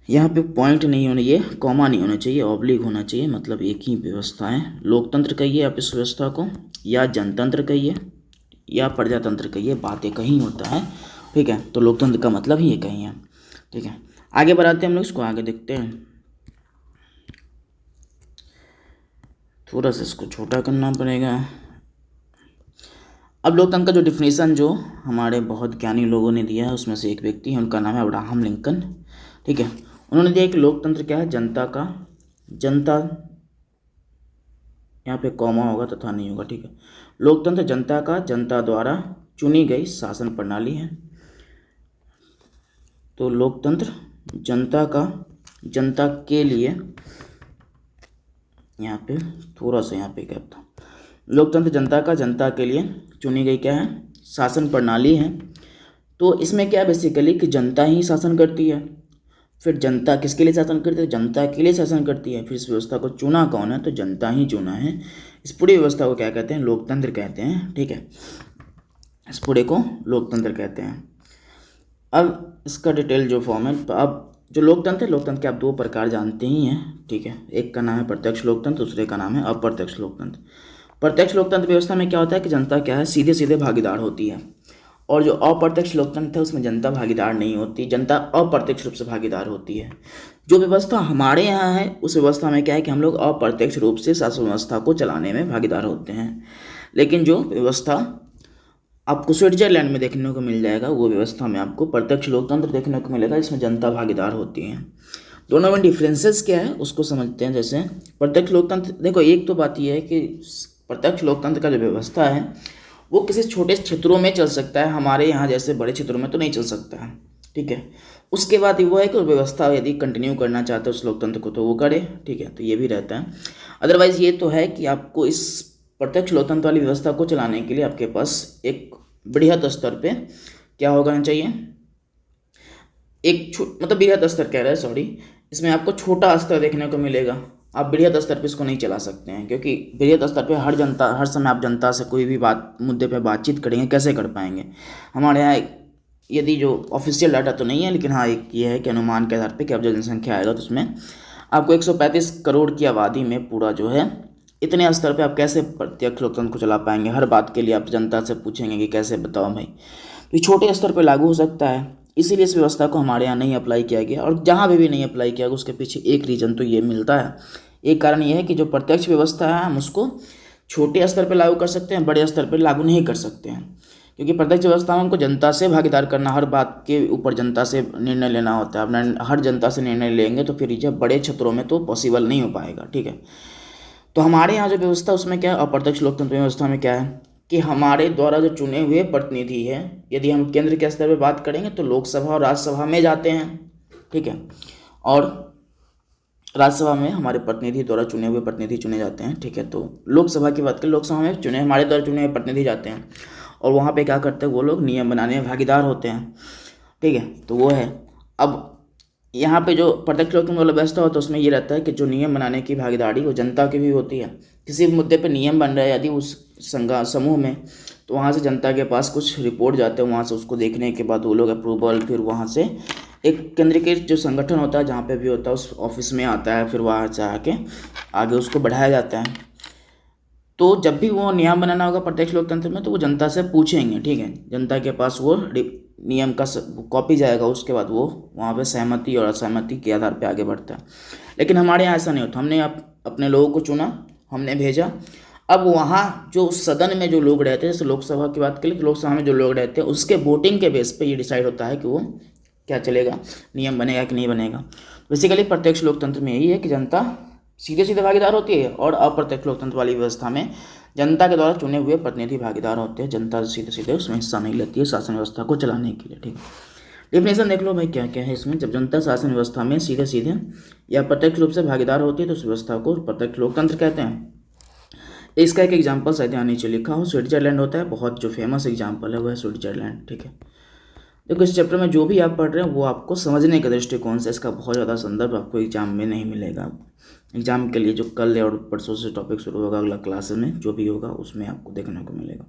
यहाँ पे पॉइंट नहीं होना, ये कॉमा नहीं होना चाहिए, ऑब्लिक होना चाहिए, मतलब एक ही व्यवस्था है। लोकतंत्र कहिए आप इस व्यवस्था को, या जनतंत्र कहिए, या प्रजातंत्र कहिए, बात एक ही होता है, ठीक है। तो लोकतंत्र का मतलब ही एक ही है, ठीक है। आगे बढ़ाते हैं हम लोग, इसको आगे देखते हैं। थोड़ा सा इसको छोटा करना पड़ेगा। अब लोकतंत्र का जो डिफिनेशन जो हमारे बहुत ज्ञानी लोगों ने दिया है, उसमें से एक व्यक्ति है, उनका नाम है अब्राहम लिंकन, ठीक है। उन्होंने दिया कि लोकतंत्र क्या है, जनता यहाँ पे कॉमा होगा तथा नहीं होगा, ठीक है। लोकतंत्र जनता का, जनता द्वारा चुनी गई शासन प्रणाली है। तो लोकतंत्र जनता का, जनता के लिए, यहाँ पे थोड़ा सा यहाँ पे गैप था। लोकतंत्र जनता का, जनता के लिए चुनी गई क्या है, शासन प्रणाली है। तो इसमें क्या है बेसिकली कि जनता ही शासन करती है। फिर जनता किसके लिए शासन करती है, जनता के लिए शासन करती है। फिर इस व्यवस्था को चुना कौन है, तो जनता ही चुना है। इस पूरी व्यवस्था को क्या कहते हैं, लोकतंत्र कहते हैं, ठीक है। इस पूरे को लोकतंत्र कहते हैं। अब इसका डिटेल जो फॉर्म है, तो अब जो लोकतंत्र है, लोकतंत्र के आप दो प्रकार जानते ही हैं, ठीक है। एक का नाम है प्रत्यक्ष लोकतंत्र, दूसरे का नाम है अप्रत्यक्ष लोकतंत्र। प्रत्यक्ष लोकतंत्र व्यवस्था में क्या होता है कि जनता क्या है, सीधे सीधे भागीदार होती है, और जो अप्रत्यक्ष लोकतंत्र है उसमें जनता भागीदार नहीं होती, जनता अप्रत्यक्ष रूप से भागीदार होती है। जो व्यवस्था हमारे यहाँ है, उस व्यवस्था में क्या है कि हम लोग अप्रत्यक्ष रूप से शासन व्यवस्था को चलाने में भागीदार होते हैं। लेकिन जो व्यवस्था आपको स्विट्जरलैंड में देखने को मिल जाएगा, वो व्यवस्था में आपको प्रत्यक्ष लोकतंत्र देखने को मिलेगा, जिसमें जनता भागीदार होती है। दोनों में डिफरेंसेस क्या है उसको समझते हैं। जैसे प्रत्यक्ष लोकतंत्र, देखो एक तो बात यह है कि प्रत्यक्ष लोकतंत्र का जो व्यवस्था है वो किसी छोटे क्षेत्रों में चल सकता है, हमारे यहाँ जैसे बड़े क्षेत्रों में तो नहीं चल सकता है, ठीक है। उसके बाद वो है कि व्यवस्था यदि कंटिन्यू करना चाहते हैं उस लोकतंत्र को तो वो करे, ठीक है। तो ये भी रहता है। अदरवाइज़ ये तो है कि आपको इस प्रत्यक्ष लोकतंत्र वाली व्यवस्था को चलाने के लिए आपके पास एक बृहद स्तर पे क्या होना चाहिए, एक मतलब बृहद स्तर कह रहे हैं, सॉरी, इसमें आपको छोटा स्तर देखने को मिलेगा। आप बृहद स्तर पे इसको नहीं चला सकते हैं, क्योंकि बृहद स्तर पे हर समय आप जनता से कोई भी मुद्दे पे बातचीत करेंगे, कैसे कर पाएंगे। हमारे यहाँ यदि जो ऑफिशियल डाटा तो नहीं है, लेकिन हाँ एक ये है कि अनुमान के आधार पे कि अब जो जनसंख्या आएगा तो उसमें आपको 135 करोड़ की आबादी में पूरा जो है इतने स्तर पे आप कैसे प्रत्यक्ष लोकतंत्र को चला पाएंगे? हर बात के लिए आप जनता से पूछेंगे कि कैसे बताओ भाई। तो ये छोटे स्तर पे लागू हो सकता है, इसीलिए इस व्यवस्था को हमारे यहाँ नहीं अप्लाई किया गया। और जहाँ भी नहीं अप्लाई किया गया उसके पीछे एक रीज़न तो ये मिलता है, एक कारण ये है कि जो प्रत्यक्ष व्यवस्था है हम उसको छोटे स्तर पर लागू कर सकते हैं, बड़े स्तर पर लागू नहीं कर सकते हैं। क्योंकि प्रत्यक्ष व्यवस्था में हमको जनता से भागीदार करना, हर बात के ऊपर जनता से निर्णय लेना होता है। अपना हर जनता से निर्णय लेंगे तो फिर जब बड़े क्षेत्रों में तो पॉसिबल नहीं हो पाएगा, ठीक है। तो हमारे यहाँ जो व्यवस्था उसमें क्या है, अप्रत्यक्ष लोकतंत्र व्यवस्था में क्या है कि हमारे द्वारा जो चुने हुए प्रतिनिधि है, यदि हम केंद्र के स्तर पर बात करेंगे तो लोकसभा और राज्यसभा में जाते हैं, ठीक है। और राज्यसभा में हमारे प्रतिनिधि द्वारा चुने हुए प्रतिनिधि चुने जाते हैं, ठीक है। तो लोकसभा की बात करें, लोकसभा में हमारे द्वारा चुने हुए प्रतिनिधि जाते हैं और वहाँ पे क्या करते हैं, वो लोग नियम बनाने में भागीदार होते हैं, ठीक है। तो वो है। अब यहाँ पे जो प्रत्यक्ष लोकतंत्र वाला व्यवस्था होता है उसमें ये रहता है कि जो नियम बनाने की भागीदारी वो जनता की भी होती है। किसी भी मुद्दे पे नियम बन रहा है यदि उस समूह में, तो वहाँ से जनता के पास कुछ रिपोर्ट जाते हैं, वहाँ से उसको देखने के बाद वो लोग अप्रूवल, फिर वहाँ से एक केंद्रीकृत जो संगठन होता है जहाँ पे भी होता है उस ऑफिस में आता है, फिर वहाँ से आके आगे उसको बढ़ाया जाता है। तो जब भी वो नियम बनाना होगा प्रत्यक्ष लोकतंत्र में तो वो जनता से पूछेंगे, ठीक है। जनता के पास वो नियम का कॉपी जाएगा, उसके बाद वो वहाँ पे सहमति और असहमति के आधार पे आगे बढ़ता है। लेकिन हमारे यहाँ ऐसा नहीं होता। हमने अपने लोगों को चुना, हमने भेजा, अब वहाँ जो सदन में जो लोग रहते हैं, जैसे लोकसभा की बात करें तो लोकसभा में जो लोग रहते हैं उसके वोटिंग के बेस पे ये डिसाइड होता है कि वो क्या चलेगा, नियम बनेगा कि नहीं बनेगा। बेसिकली प्रत्यक्ष लोकतंत्र में यही है कि जनता सीधे सीधे भागीदार होती है और अप्रत्यक्ष लोकतंत्र वाली व्यवस्था में जनता के द्वारा चुने हुए प्रतिनिधि भागीदार होते हैं, जनता सीधे सीधे उसमें हिस्सा नहीं लेती है शासन व्यवस्था को चलाने के लिए, ठीक है। डेफिनेशन देख लो भाई क्या क्या है इसमें। जब जनता शासन व्यवस्था में सीधे सीधे या प्रत्यक्ष रूप से भागीदार होती है तो उस व्यवस्था को प्रत्यक्ष लोकतंत्र कहते हैं। इसका एक एग्जाम्पल शायद यहाँ नीचे लिखा हो, स्विट्जरलैंड होता है, बहुत जो फेमस एग्जाम्पल है वो है स्विट्जरलैंड, ठीक है। देखो इस चैप्टर में जो भी आप पढ़ रहे हैं वो आपको समझने के दृष्टिकोण से, इसका बहुत ज़्यादा संदर्भ आपको एग्जाम में नहीं मिलेगा। एग्जाम के लिए जो कल और परसों से टॉपिक शुरू होगा, अगला क्लास में जो भी होगा उसमें आपको देखने को मिलेगा।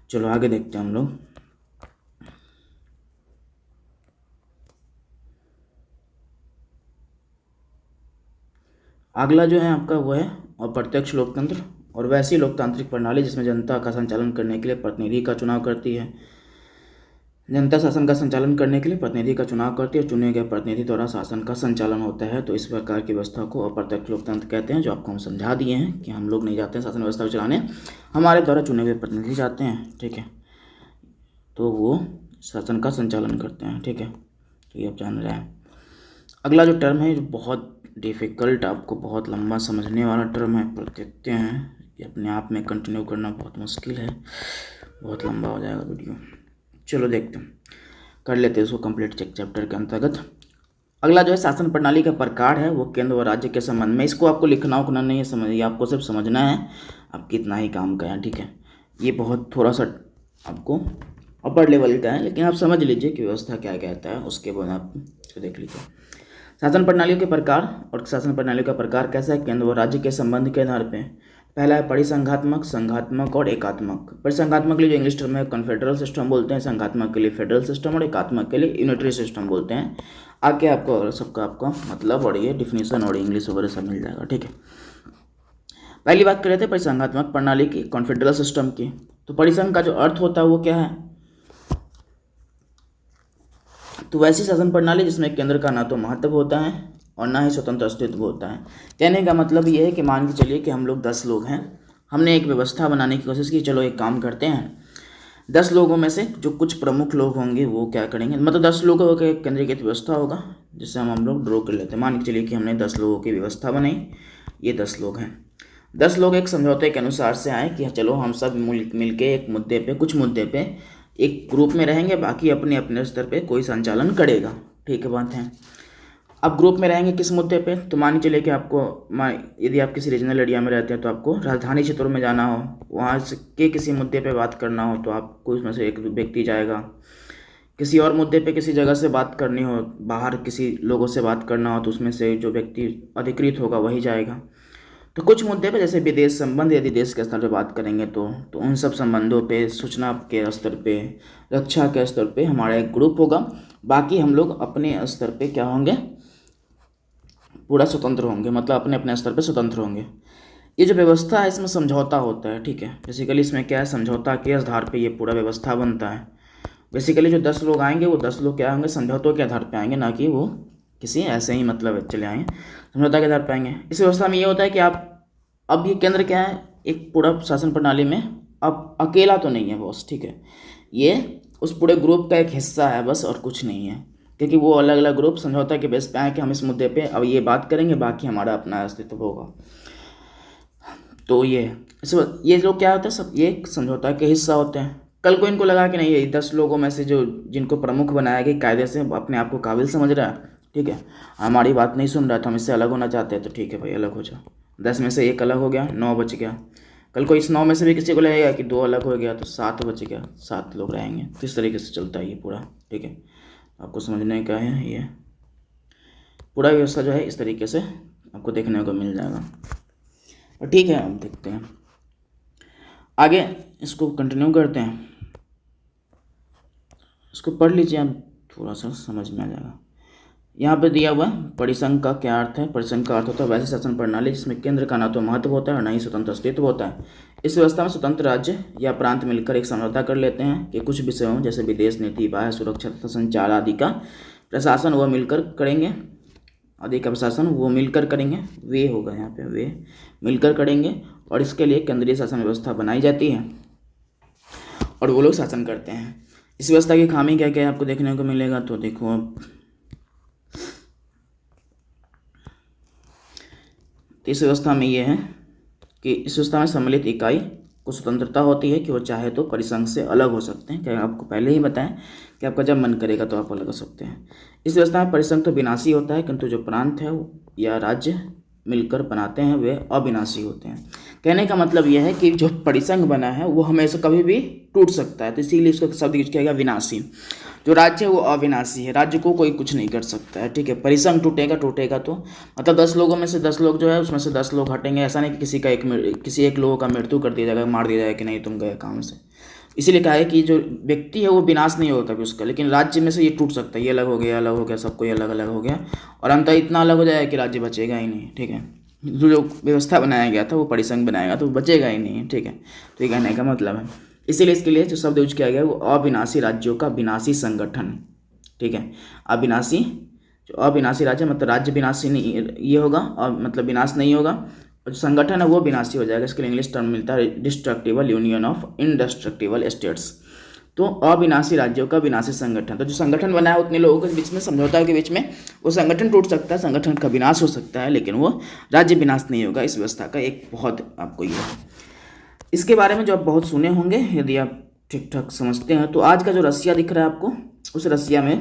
चलो आगे देखते हैं हम लोग। अगला जो है आपका वो है अप्रत्यक्ष लोकतंत्र और वैसी लोकतांत्रिक प्रणाली जिसमें जनता का संचालन करने के लिए प्रतिनिधि का चुनाव करती है। जनता शासन का संचालन करने के लिए प्रतिनिधि का चुनाव करती है, चुने गए प्रतिनिधि द्वारा शासन का संचालन होता है। तो इस प्रकार की व्यवस्था को अप्रत्यक्ष लोकतंत्र कहते हैं, जो आपको हम समझा दिए हैं कि हम लोग नहीं जाते हैं शासन व्यवस्था को चलाने, हमारे द्वारा चुने हुए प्रतिनिधि जाते हैं, ठीक है। तो वो शासन का संचालन करते हैं, ठीक है। तो ये आप जान रहे हैं। अगला जो टर्म है जो बहुत डिफ़िकल्ट, आपको बहुत लंबा समझने वाला टर्म है, पर देखते हैं कि अपने आप में कंटिन्यू करना बहुत मुश्किल है, बहुत लंबा हो जाएगा वीडियो। चलो देखते हैं, कर लेते हैं इसको कंप्लीट चैप्टर के अंतर्गत। अगला जो है शासन प्रणाली का प्रकार है, वो केंद्र व राज्य के संबंध में। इसको आपको लिखना उखना नहीं है, समझिए, आपको सिर्फ समझना है, आप कितना ही काम का है, ठीक है। ये बहुत थोड़ा सा आपको अपर लेवल का है, लेकिन आप समझ लीजिए कि व्यवस्था क्या कहता है, उसके बाद आप इसको देख लीजिए। शासन प्रणालियों के प्रकार और शासन प्रणालियों का प्रकार कैसा है, केंद्र व राज्य के संबंध के आधार पर। पहला है परिसंघात्मक, संघात्मक और एकात्मक। परिसंघात्मक के लिए जो इंग्लिश टर्म है कन्फेडरल सिस्टम बोलते हैं, संघात्मक के लिए फेडरल सिस्टम और एकात्मक के लिए यूनिटरी सिस्टम बोलते हैं। आगे आपको सबका आपका मतलब और ये डिफिनीशन और इंग्लिश वगैरह सब मिल जाएगा, ठीक है। पहली बात कर रहे थे परिसंघात्मक प्रणाली की, कॉन्फेडरल सिस्टम की। तो परिसंघ का जो अर्थ होता है वो क्या है, तो वैसी शासन प्रणाली जिसमें केंद्र का ना तो महत्व होता है और ना ही स्वतंत्र अस्तित्व होता है। कहने का मतलब ये है कि मान के चलिए कि हम लोग 10 लोग हैं, हमने एक व्यवस्था बनाने की कोशिश की, चलो एक काम करते हैं, 10 लोगों में से जो कुछ प्रमुख लोग होंगे वो क्या करेंगे, मतलब 10 लोगों का एक केंद्रीकृत व्यवस्था होगा जिससे हम लोग ड्रॉ कर लेते हैं। मान के चलिए कि हमने 10 लोगों की व्यवस्था बनाई, ये 10 लोग हैं। 10 लोग एक समझौते के अनुसार से आए कि चलो हम सब मिल के एक मुद्दे पे, कुछ मुद्दे पे एक ग्रुप में रहेंगे, बाकी अपने अपने स्तर पे कोई संचालन करेगा, ठीक है बात है। अब ग्रुप में रहेंगे किस मुद्दे पे, तो मान चलिए कि आपको यदि आप किसी रीजनल एरिया में रहते हैं तो आपको राजधानी क्षेत्रों में जाना हो, वहाँ के किसी मुद्दे पे बात करना हो तो आपको उसमें से एक व्यक्ति जाएगा। किसी और मुद्दे पे किसी जगह से बात करनी हो, बाहर किसी लोगों से बात करना हो तो उसमें से जो व्यक्ति अधिकृत होगा वही जाएगा। तो कुछ मुद्दे पे जैसे विदेश संबंध, यदि देश के स्तर पर बात करेंगे तो उन सब संबंधों पे, सूचना के स्तर पे, रक्षा के स्तर पे हमारा एक ग्रुप होगा। बाकी हम लोग अपने स्तर पे क्या होंगे, पूरा स्वतंत्र होंगे, मतलब अपने अपने स्तर पे स्वतंत्र होंगे। ये जो व्यवस्था है इसमें समझौता होता है, ठीक है। बेसिकली इसमें क्या है, समझौता के आधार पे ये पूरा व्यवस्था बनता है। बेसिकली जो 10 लोग आएंगे वो 10 लोग क्या होंगे, समझौतों के आधार पे आएंगे, ना कि वो किसी ऐसे ही मतलब चले आएंगे, समझौता के आधार पे आएंगे। इस व्यवस्था में ये होता है कि आप, अब ये केंद्र क्या है, एक पूरा शासन प्रणाली में अब अकेला तो नहीं है बॉस, ठीक है। ये उस पूरे ग्रुप का एक हिस्सा है बस, और कुछ नहीं है, क्योंकि वो अलग अलग ग्रुप समझौता के बेस पे आए कि हम इस मुद्दे पे अब ये बात करेंगे, बाकी हमारा अपना अस्तित्व होगा। तो ये लोग क्या होता है, सब ये एक समझौता के हिस्सा होते हैं। कल को इनको लगा कि नहीं, ये 10 लोगों में से जो जिनको प्रमुख बनाया गया कायदे से अपने आप को काबिल समझ रहा है, ठीक है, हमारी बात नहीं सुन रहा था, हम इससे अलग होना चाहते हैं, तो ठीक है भाई अलग हो जाओ। 10 में से एक अलग हो गया, 9 बच गया। कल को इस 9 में से भी किसी को लगेगा कि 2 अलग हो गया, तो 7 बच गया, 7 लोग रहेंगे। तो इस तरीके से चलता है ये पूरा, ठीक है। आपको समझने का है, ये पूरा व्यवस्था जो है इस तरीके से आपको देखने को मिल जाएगा। और ठीक है, अब देखते हैं आगे, इसको कंटिन्यू करते हैं। इसको पढ़ लीजिए, आप थोड़ा सा समझ में आ जाएगा। यहाँ पे दिया हुआ परिसंघ का क्या अर्थ है। परिसंघ का अर्थ होता है वैसी शासन प्रणाली जिसमें केंद्र का ना तो महत्व होता है और ना ही स्वतंत्र अस्तित्व होता है। इस व्यवस्था में स्वतंत्र राज्य या प्रांत मिलकर एक समझौता कर लेते हैं कि कुछ विषयों जैसे विदेश नीति, बाह्य सुरक्षा तथा संचार आदि का प्रशासन वह मिलकर करेंगे, आदि का प्रशासन वो मिलकर करेंगे, वे होगा यहाँ पे, वे मिलकर करेंगे, और इसके लिए केंद्रीय शासन व्यवस्था बनाई जाती है और वो लोग शासन करते हैं। इस व्यवस्था की खामी क्या क्या है आपको देखने को मिलेगा, तो देखो अब तो इस व्यवस्था में ये है कि इस व्यवस्था में सम्मिलित इकाई को स्वतंत्रता होती है कि वो चाहे तो परिसंघ से अलग हो सकते हैं। क्या आपको पहले ही बताएं कि आपका जब मन करेगा तो आप अलग हो सकते हैं। इस व्यवस्था में परिसंघ तो विनाशी होता है, किंतु जो प्रांत है या राज्य मिलकर बनाते हैं वे अविनाशी होते हैं। कहने का मतलब यह है कि जो परिसंघ बना है वो हमेशा कभी भी टूट सकता है, तो इसीलिए इसका शब्द यूज किया गया विनाशी। जो राज्य है वो अविनाशी है, राज्य को कोई कुछ नहीं कर सकता है, ठीक है। परिसंघ टूटेगा तो मतलब 10 लोगों में से 10 लोग जो है उसमें से 10 लोग हटेंगे, ऐसा नहीं कि किसी एक लोगों का मृत्यु कर दिया जाएगा, मार दिया जाएगा कि नहीं तुम गए काम से। इसीलिए कहा है कि जो व्यक्ति है वो विनाश नहीं होगा कभी उसका, लेकिन राज्य में से ये टूट सकता है, ये अलग हो गया, सबको ये अलग अलग हो गया, और अंत इतना अलग हो जाएगा कि राज्य बचेगा ही नहीं, ठीक है। जो व्यवस्था बनाया गया था वो परिसंघ बनाएगा तो बचेगा ही नहीं, ठीक है। तो ये कहने का मतलब है, इसीलिए इसके लिए जो शब्द यूज किया गया वो अविनाशी राज्यों का विनाशी संगठन, ठीक है। अविनाशी, जो अविनाशी राज्य मतलब राज्य विनाशी नहीं ये होगा, और मतलब विनाश नहीं होगा, और जो संगठन है वो विनाशी हो जाएगा। इसके लिए इंग्लिश टर्म मिलता है डिस्ट्रक्टिबल यूनियन ऑफ इंडेस्ट्रक्टिबल स्टेट्स। तो अविनाशी राज्यों का विनाशी संगठन, तो जो संगठन बना है उतने लोगों के बीच में समझौता के बीच में वो संगठन टूट सकता है, संगठन का विनाश हो सकता है, लेकिन वो राज्य विनाश नहीं होगा। इस व्यवस्था का एक बहुत आपको ये इसके बारे में जो आप बहुत सुने होंगे, यदि आप ठीक ठाक समझते हैं तो आज का जो रसिया दिख रहा है आपको, उस रसिया में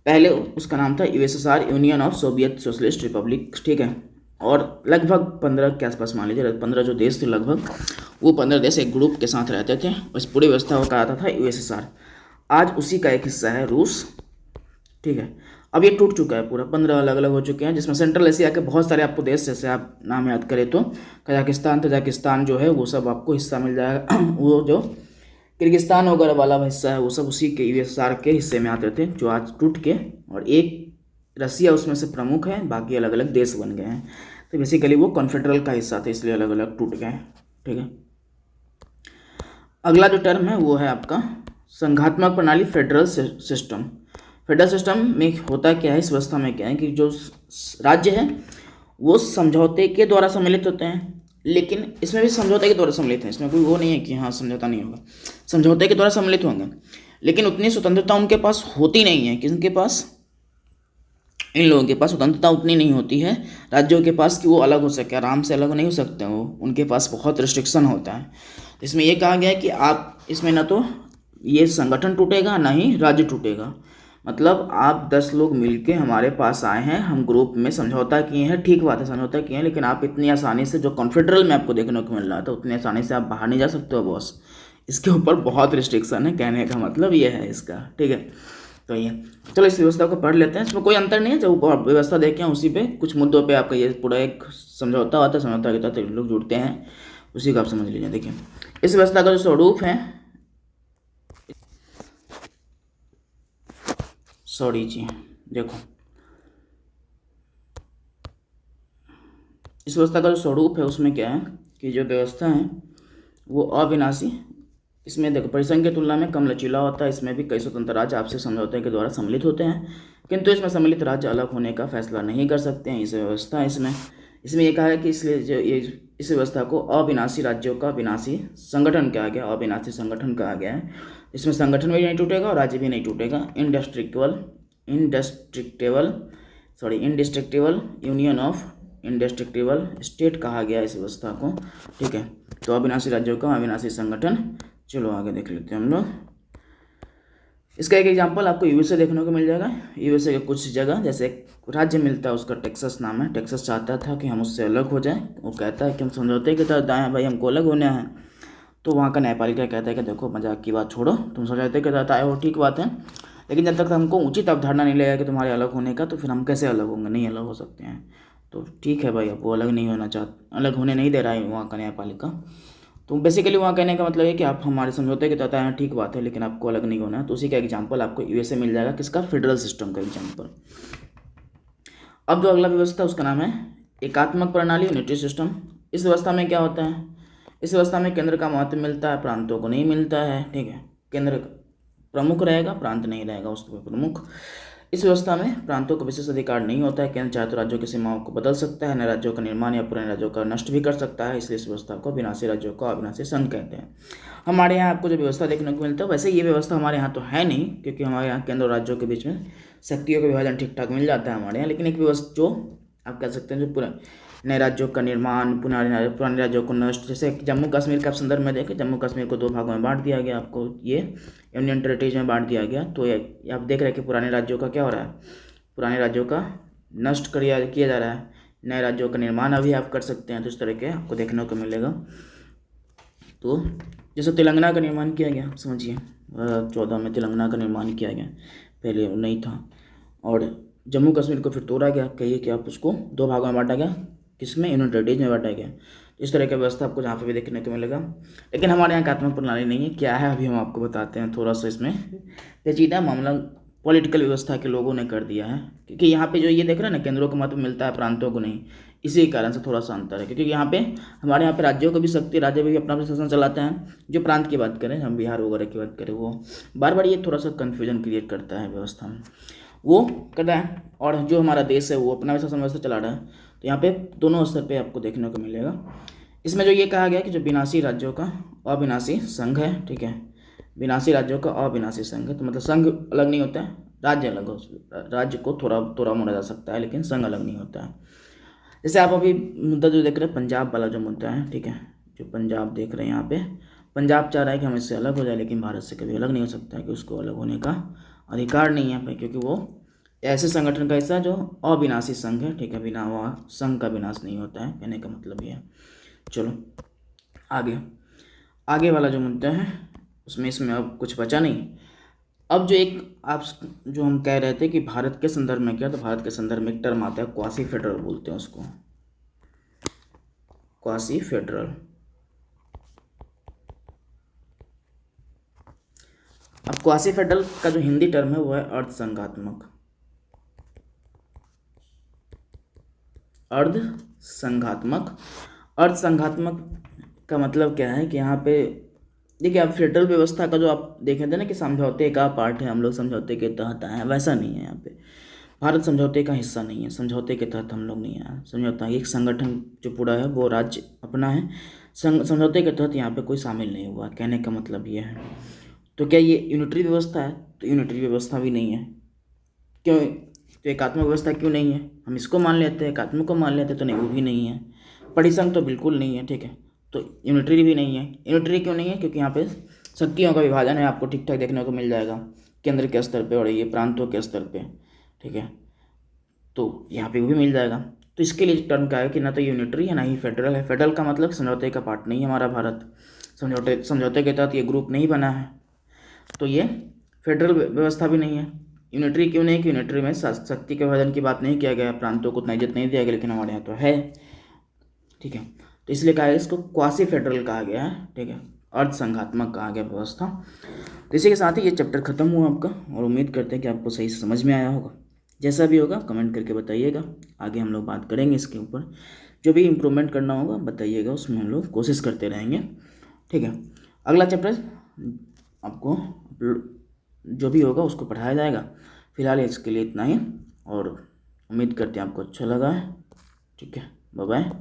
पहले उसका नाम था USSR, union of Soviet socialist Republic, ठीक है। और लगभग 15 के आसपास मान लीजिए 15 जो देश थे लगभग, वो 15 देश एक ग्रुप के साथ रहते थे, और इस पूरी व्यवस्था को कहा जाता था यूएसएसआर। आज उसी का एक हिस्सा है रूस, ठीक है। अब ये टूट चुका है पूरा, 15 अलग अलग हो चुके हैं, जिसमें सेंट्रल एशिया के बहुत सारे आपको देश, जैसे आप नाम याद करें तो तजाकिस्तान जो है वो सब आपको हिस्सा मिल जाएगा। वो जो किर्गिस्तान वगैरह वाला हिस्सा है वो सब उसी के यूएसएसआर के हिस्से में आते थे, जो आज टूट के, और एक रसिया उसमें से प्रमुख है, बाकी अलग अलग देश बन गए हैं। तो बेसिकली वो कॉन्फेडरल का हिस्सा था, इसलिए अलग अलग टूट गए, ठीक है। अगला जो टर्म है वो है आपका संघात्मक प्रणाली, फेडरल सिस्टम। फेडरल सिस्टम में होता क्या है, इस व्यवस्था में क्या है कि जो राज्य है वो समझौते के द्वारा सम्मिलित होते हैं, लेकिन इसमें भी समझौते के द्वारा सम्मिलित हैं, इसमें कोई वो नहीं है कि हाँ समझौता नहीं होगा, समझौते के द्वारा सम्मिलित होंगे, लेकिन उतनी स्वतंत्रता उनके पास होती नहीं है। किसके पास, इन लोगों के पास स्वतंत्रता उतनी नहीं होती है राज्यों के पास कि वो अलग हो सके, आराम से अलग नहीं हो सकते, वो उनके पास बहुत रिस्ट्रिक्शन होता है। इसमें यह कहा गया है कि आप इसमें ना तो ये संगठन टूटेगा ना ही राज्य टूटेगा। मतलब आप 10 लोग मिलके हमारे पास आए हैं, हम ग्रुप में समझौता किए हैं, ठीक बात है समझौता किए हैं, लेकिन आप इतनी आसानी से जो कॉन्फेडरल में आपको देखने को मिल रहा था उतनी आसानी से आप बाहर नहीं जा सकते हो बॉस। इसके ऊपर बहुत रिस्ट्रिक्शन है, कहने का मतलब ये है इसका, ठीक है। तो ये चलो इस व्यवस्था को पढ़ लेते हैं, इसमें कोई अंतर नहीं है, जब व्यवस्था देखें उसी पे कुछ मुद्दों पे आपका ये पूरा एक समझौता होता है, समझौता के तहत लोग जुड़ते हैं, उसी को आप समझ लीजिए। देखिए इस व्यवस्था का जो स्वरूप है, देखो इस व्यवस्था का जो स्वरूप है उसमें क्या है कि जो व्यवस्था है वो अविनाशी, इसमें देखो परिसंघ की तुलना में कम लचीला होता है। इसमें भी कई स्वतंत्र राज्य आपसी समझौते के द्वारा सम्मिलित होते हैं, किंतु इसमें सम्मिलित राज्य अलग होने का फैसला नहीं कर सकते हैं। इस व्यवस्था इसमें इसमें ये कहा है कि इसलिए जो ये इस व्यवस्था को अविनाशी राज्यों का विनाशी संगठन कहा गया, अविनाशी संगठन कहा गया है। इसमें संगठन भी नहीं टूटेगा और राज्य भी नहीं टूटेगा। इंडिस्ट्रिक्टेबल यूनियन ऑफ इंडिस्ट्रिक्टेबल स्टेट कहा गया इस व्यवस्था को, ठीक है। तो अविनाशी राज्यों का अविनाशी संगठन। चलो आगे देख लेते हैं हम लोग। इसका एक एग्जांपल आपको यूएसए देखने को मिल जाएगा। यूएसए के कुछ जगह जैसे एक राज्य मिलता है, उसका टेक्सास नाम है। टेक्सास चाहता था कि हम उससे अलग हो जाएं। वो कहता है कि हम समझौते के तहत आए हैं भाई, हमको अलग होना है। तो वहाँ का न्यायपालिका कहता है कि देखो मजाक की बात छोड़ो, तुम समझौते के तहत आए हो, ठीक बात है, लेकिन जब तक हमको उचित अवधारणा नहीं लगेगा कि तुम्हारे अलग होने का, तो फिर हम कैसे अलग होंगे, नहीं अलग हो सकते हैं। तो ठीक है भाई, अब वो अलग नहीं होना अलग होने नहीं दे रहा है वहाँ का न्यायपालिका। तो बेसिकली वहाँ कहने का मतलब है कि आप हमारे समझौते के तहत आए हैं, ठीक बात है, लेकिन आपको अलग नहीं होना है। तो उसी का एग्जांपल आपको यूएसए मिल जाएगा, किसका, फेडरल सिस्टम का एग्जांपल। अब जो अगला व्यवस्था उसका नाम है एकात्मक प्रणाली, यूनिटरी सिस्टम। इस व्यवस्था में क्या होता है, इस व्यवस्था में केंद्र का महत्व मिलता है, प्रांतों को नहीं मिलता है, ठीक है। केंद्र प्रमुख रहेगा, प्रांत नहीं रहेगा उस पर प्रमुख। इस व्यवस्था में प्रांतों को विशेष अधिकार नहीं होता है। केंद्र चाहे तो राज्यों की सीमाओं को बदल सकता है, नए राज्यों का निर्माण या पुराने राज्यों का नष्ट भी कर सकता है। इसलिए इस व्यवस्था को विनाशी राज्यों का अविनाशी संघ कहते हैं। हमारे यहाँ आपको जो व्यवस्था देखने को मिलता है, वैसे ये व्यवस्था हमारे यहाँ तो है नहीं, क्योंकि हमारे यहाँ केंद्र और राज्यों के बीच में शक्तियों का विभाजन ठीक ठाक मिल जाता है हमारे यहाँ। लेकिन एक व्यवस्था जो आप कह सकते हैं जो पूरा नए राज्यों का निर्माण, पुराने राज्यों को नष्ट, जैसे जम्मू कश्मीर का आप संदर्भ में देखें, जम्मू कश्मीर को 2 भागों में बांट दिया गया, आपको ये यूनियन टेरिटरीज में बांट दिया गया। तो ये आप देख रहे हैं कि पुराने राज्यों का क्या हो रहा है, पुराने राज्यों का नष्ट किया जा रहा है, नए राज्यों का निर्माण अभी आप कर सकते हैं। तो इस तरह के आपको देखने को मिलेगा। तो जैसे तेलंगाना का निर्माण किया गया, समझिए 2014 में तेलंगाना का निर्माण किया गया, पहले नहीं था। और जम्मू कश्मीर को फिर तोड़ा गया, कहिए कि आप उसको 2 भागों में बांटा गया, किसमें, यूनियन टेरिटरीज में बांटा गया। इस तरह की व्यवस्था आपको जहाँ पे भी देखने को मिलेगा। लेकिन हमारे यहाँ एकात्मक प्रणाली नहीं है। क्या है अभी हम आपको बताते हैं। थोड़ा सा इसमें पेचीदा मामला पॉलिटिकल व्यवस्था के लोगों ने कर दिया है, क्योंकि यहाँ पे जो ये देख रहे हैं ना, केंद्रों को महत्व मिलता है, प्रांतों को नहीं। इसी कारण से थोड़ा सा अंतर है, क्योंकि यहाँ पे हमारे यहाँ पे राज्यों को भी शक्ति, राज्य भी अपना शासन चलाते हैं। जो प्रांत की बात करें, हम बिहार वगैरह की बात करें, वो बार बार ये थोड़ा सा कन्फ्यूजन क्रिएट करता है व्यवस्था में, वो कर रहा है। और जो हमारा देश है वो अपना भी शासन व्यवस्था चला रहा है। तो यहाँ पे दोनों स्तर पे आपको देखने को मिलेगा। इसमें जो ये कहा गया कि जो विनाशी राज्यों का अविनाशी संघ है, ठीक है, विनाशी राज्यों का अविनाशी संघ है। तो मतलब संघ अलग नहीं होता है, राज्य अलग हो, राज्य को थोड़ा मोड़ा जा सकता है, लेकिन संघ अलग नहीं होता है। जैसे आप अभी मुद्दा जो देख रहे हैं, पंजाब वाला जो मुद्दा है, ठीक है, जो पंजाब देख रहे हैं यहाँ पे, पंजाब चाह रहा है कि हम इससे अलग हो जाए, लेकिन भारत से कभी अलग नहीं हो सकता है, कि उसको अलग होने का अधिकार नहीं है, क्योंकि वो ऐसे संगठन का हिस्सा जो अविनाशी संघ है, ठीक है, बिना वह संघ का विनाश नहीं होता है, कहने का मतलब ये है। चलो आगे वाला जो मुद्दा है इसमें अब कुछ बचा नहीं। अब जो एक आप जो हम कह रहे थे कि भारत के संदर्भ में क्या, तो भारत के संदर्भ में एक टर्म आता है क्वासी फेडरल, बोलते हैं उसको क्वासी फेडरल। अब क्वासी फेडरल का जो हिंदी टर्म है वो है अर्धसंघात्मक। अर्धसंघात्मक का मतलब क्या है कि यहाँ पे देखिए, आप फेडरल व्यवस्था का जो आप देखे थे ना कि समझौते का पार्ट है, हम लोग समझौते के तहत आए हैं, वैसा नहीं है। यहाँ पे भारत समझौते का हिस्सा नहीं है, समझौते के तहत हम लोग नहीं आए। समझौता एक संगठन जो पूरा है वो राज्य अपना है, समझौते के तहत यहाँ पे कोई शामिल नहीं हुआ, कहने का मतलब ये है। तो क्या ये यूनिटरी व्यवस्था है, तो यूनिटरी व्यवस्था भी नहीं है। क्यों, तो एकात्मक व्यवस्था क्यों नहीं है, हम इसको मान लेते हैं, एकात्मक को मान लेते हैं, तो नहीं, वो भी नहीं है। परिसंघ तो बिल्कुल नहीं है, ठीक है, तो यूनिटरी भी नहीं है। यूनिटरी क्यों नहीं है, क्योंकि यहाँ पे शक्तियों का विभाजन है, आपको ठीक ठाक देखने को मिल जाएगा केंद्र के स्तर पे और ये प्रांतों के स्तर पे, ठीक है, तो यहाँ पे वो भी मिल जाएगा। तो इसके लिए टर्म क्या है कि ना तो यूनिटरी है ना ही फेडरल है। फेडरल का मतलब समझौते का पार्ट नहीं है हमारा भारत, समझौते के तहत ये ग्रुप नहीं बना है, तो ये फेडरल व्यवस्था भी नहीं है। यूनिटरी क्यों नहीं, कि यूनिटरी में शक्ति के विभाजन की बात नहीं किया गया, प्रांतों को उतना इज्जत नहीं दिया गया, लेकिन हमारे यहाँ तो है, ठीक है। तो इसलिए कहा है इसको क्वासी फेडरल कहा गया है, ठीक है, अर्धसंघात्मक कहा गया व्यवस्था। तो इसी के साथ ही ये चैप्टर खत्म हुआ आपका, और उम्मीद करते हैं कि आपको सही से समझ में आया होगा। जैसा भी होगा कमेंट करके बताइएगा, आगे हम लोग बात करेंगे इसके ऊपर। जो भी इम्प्रूवमेंट करना होगा बताइएगा, उसमें हम लोग कोशिश करते रहेंगे। ठीक है, अगला चैप्टर आपको जो भी होगा उसको पढ़ाया जाएगा। फिलहाल इसके लिए इतना ही, और उम्मीद करते हैं आपको अच्छा लगा है। ठीक है, बाय बाय।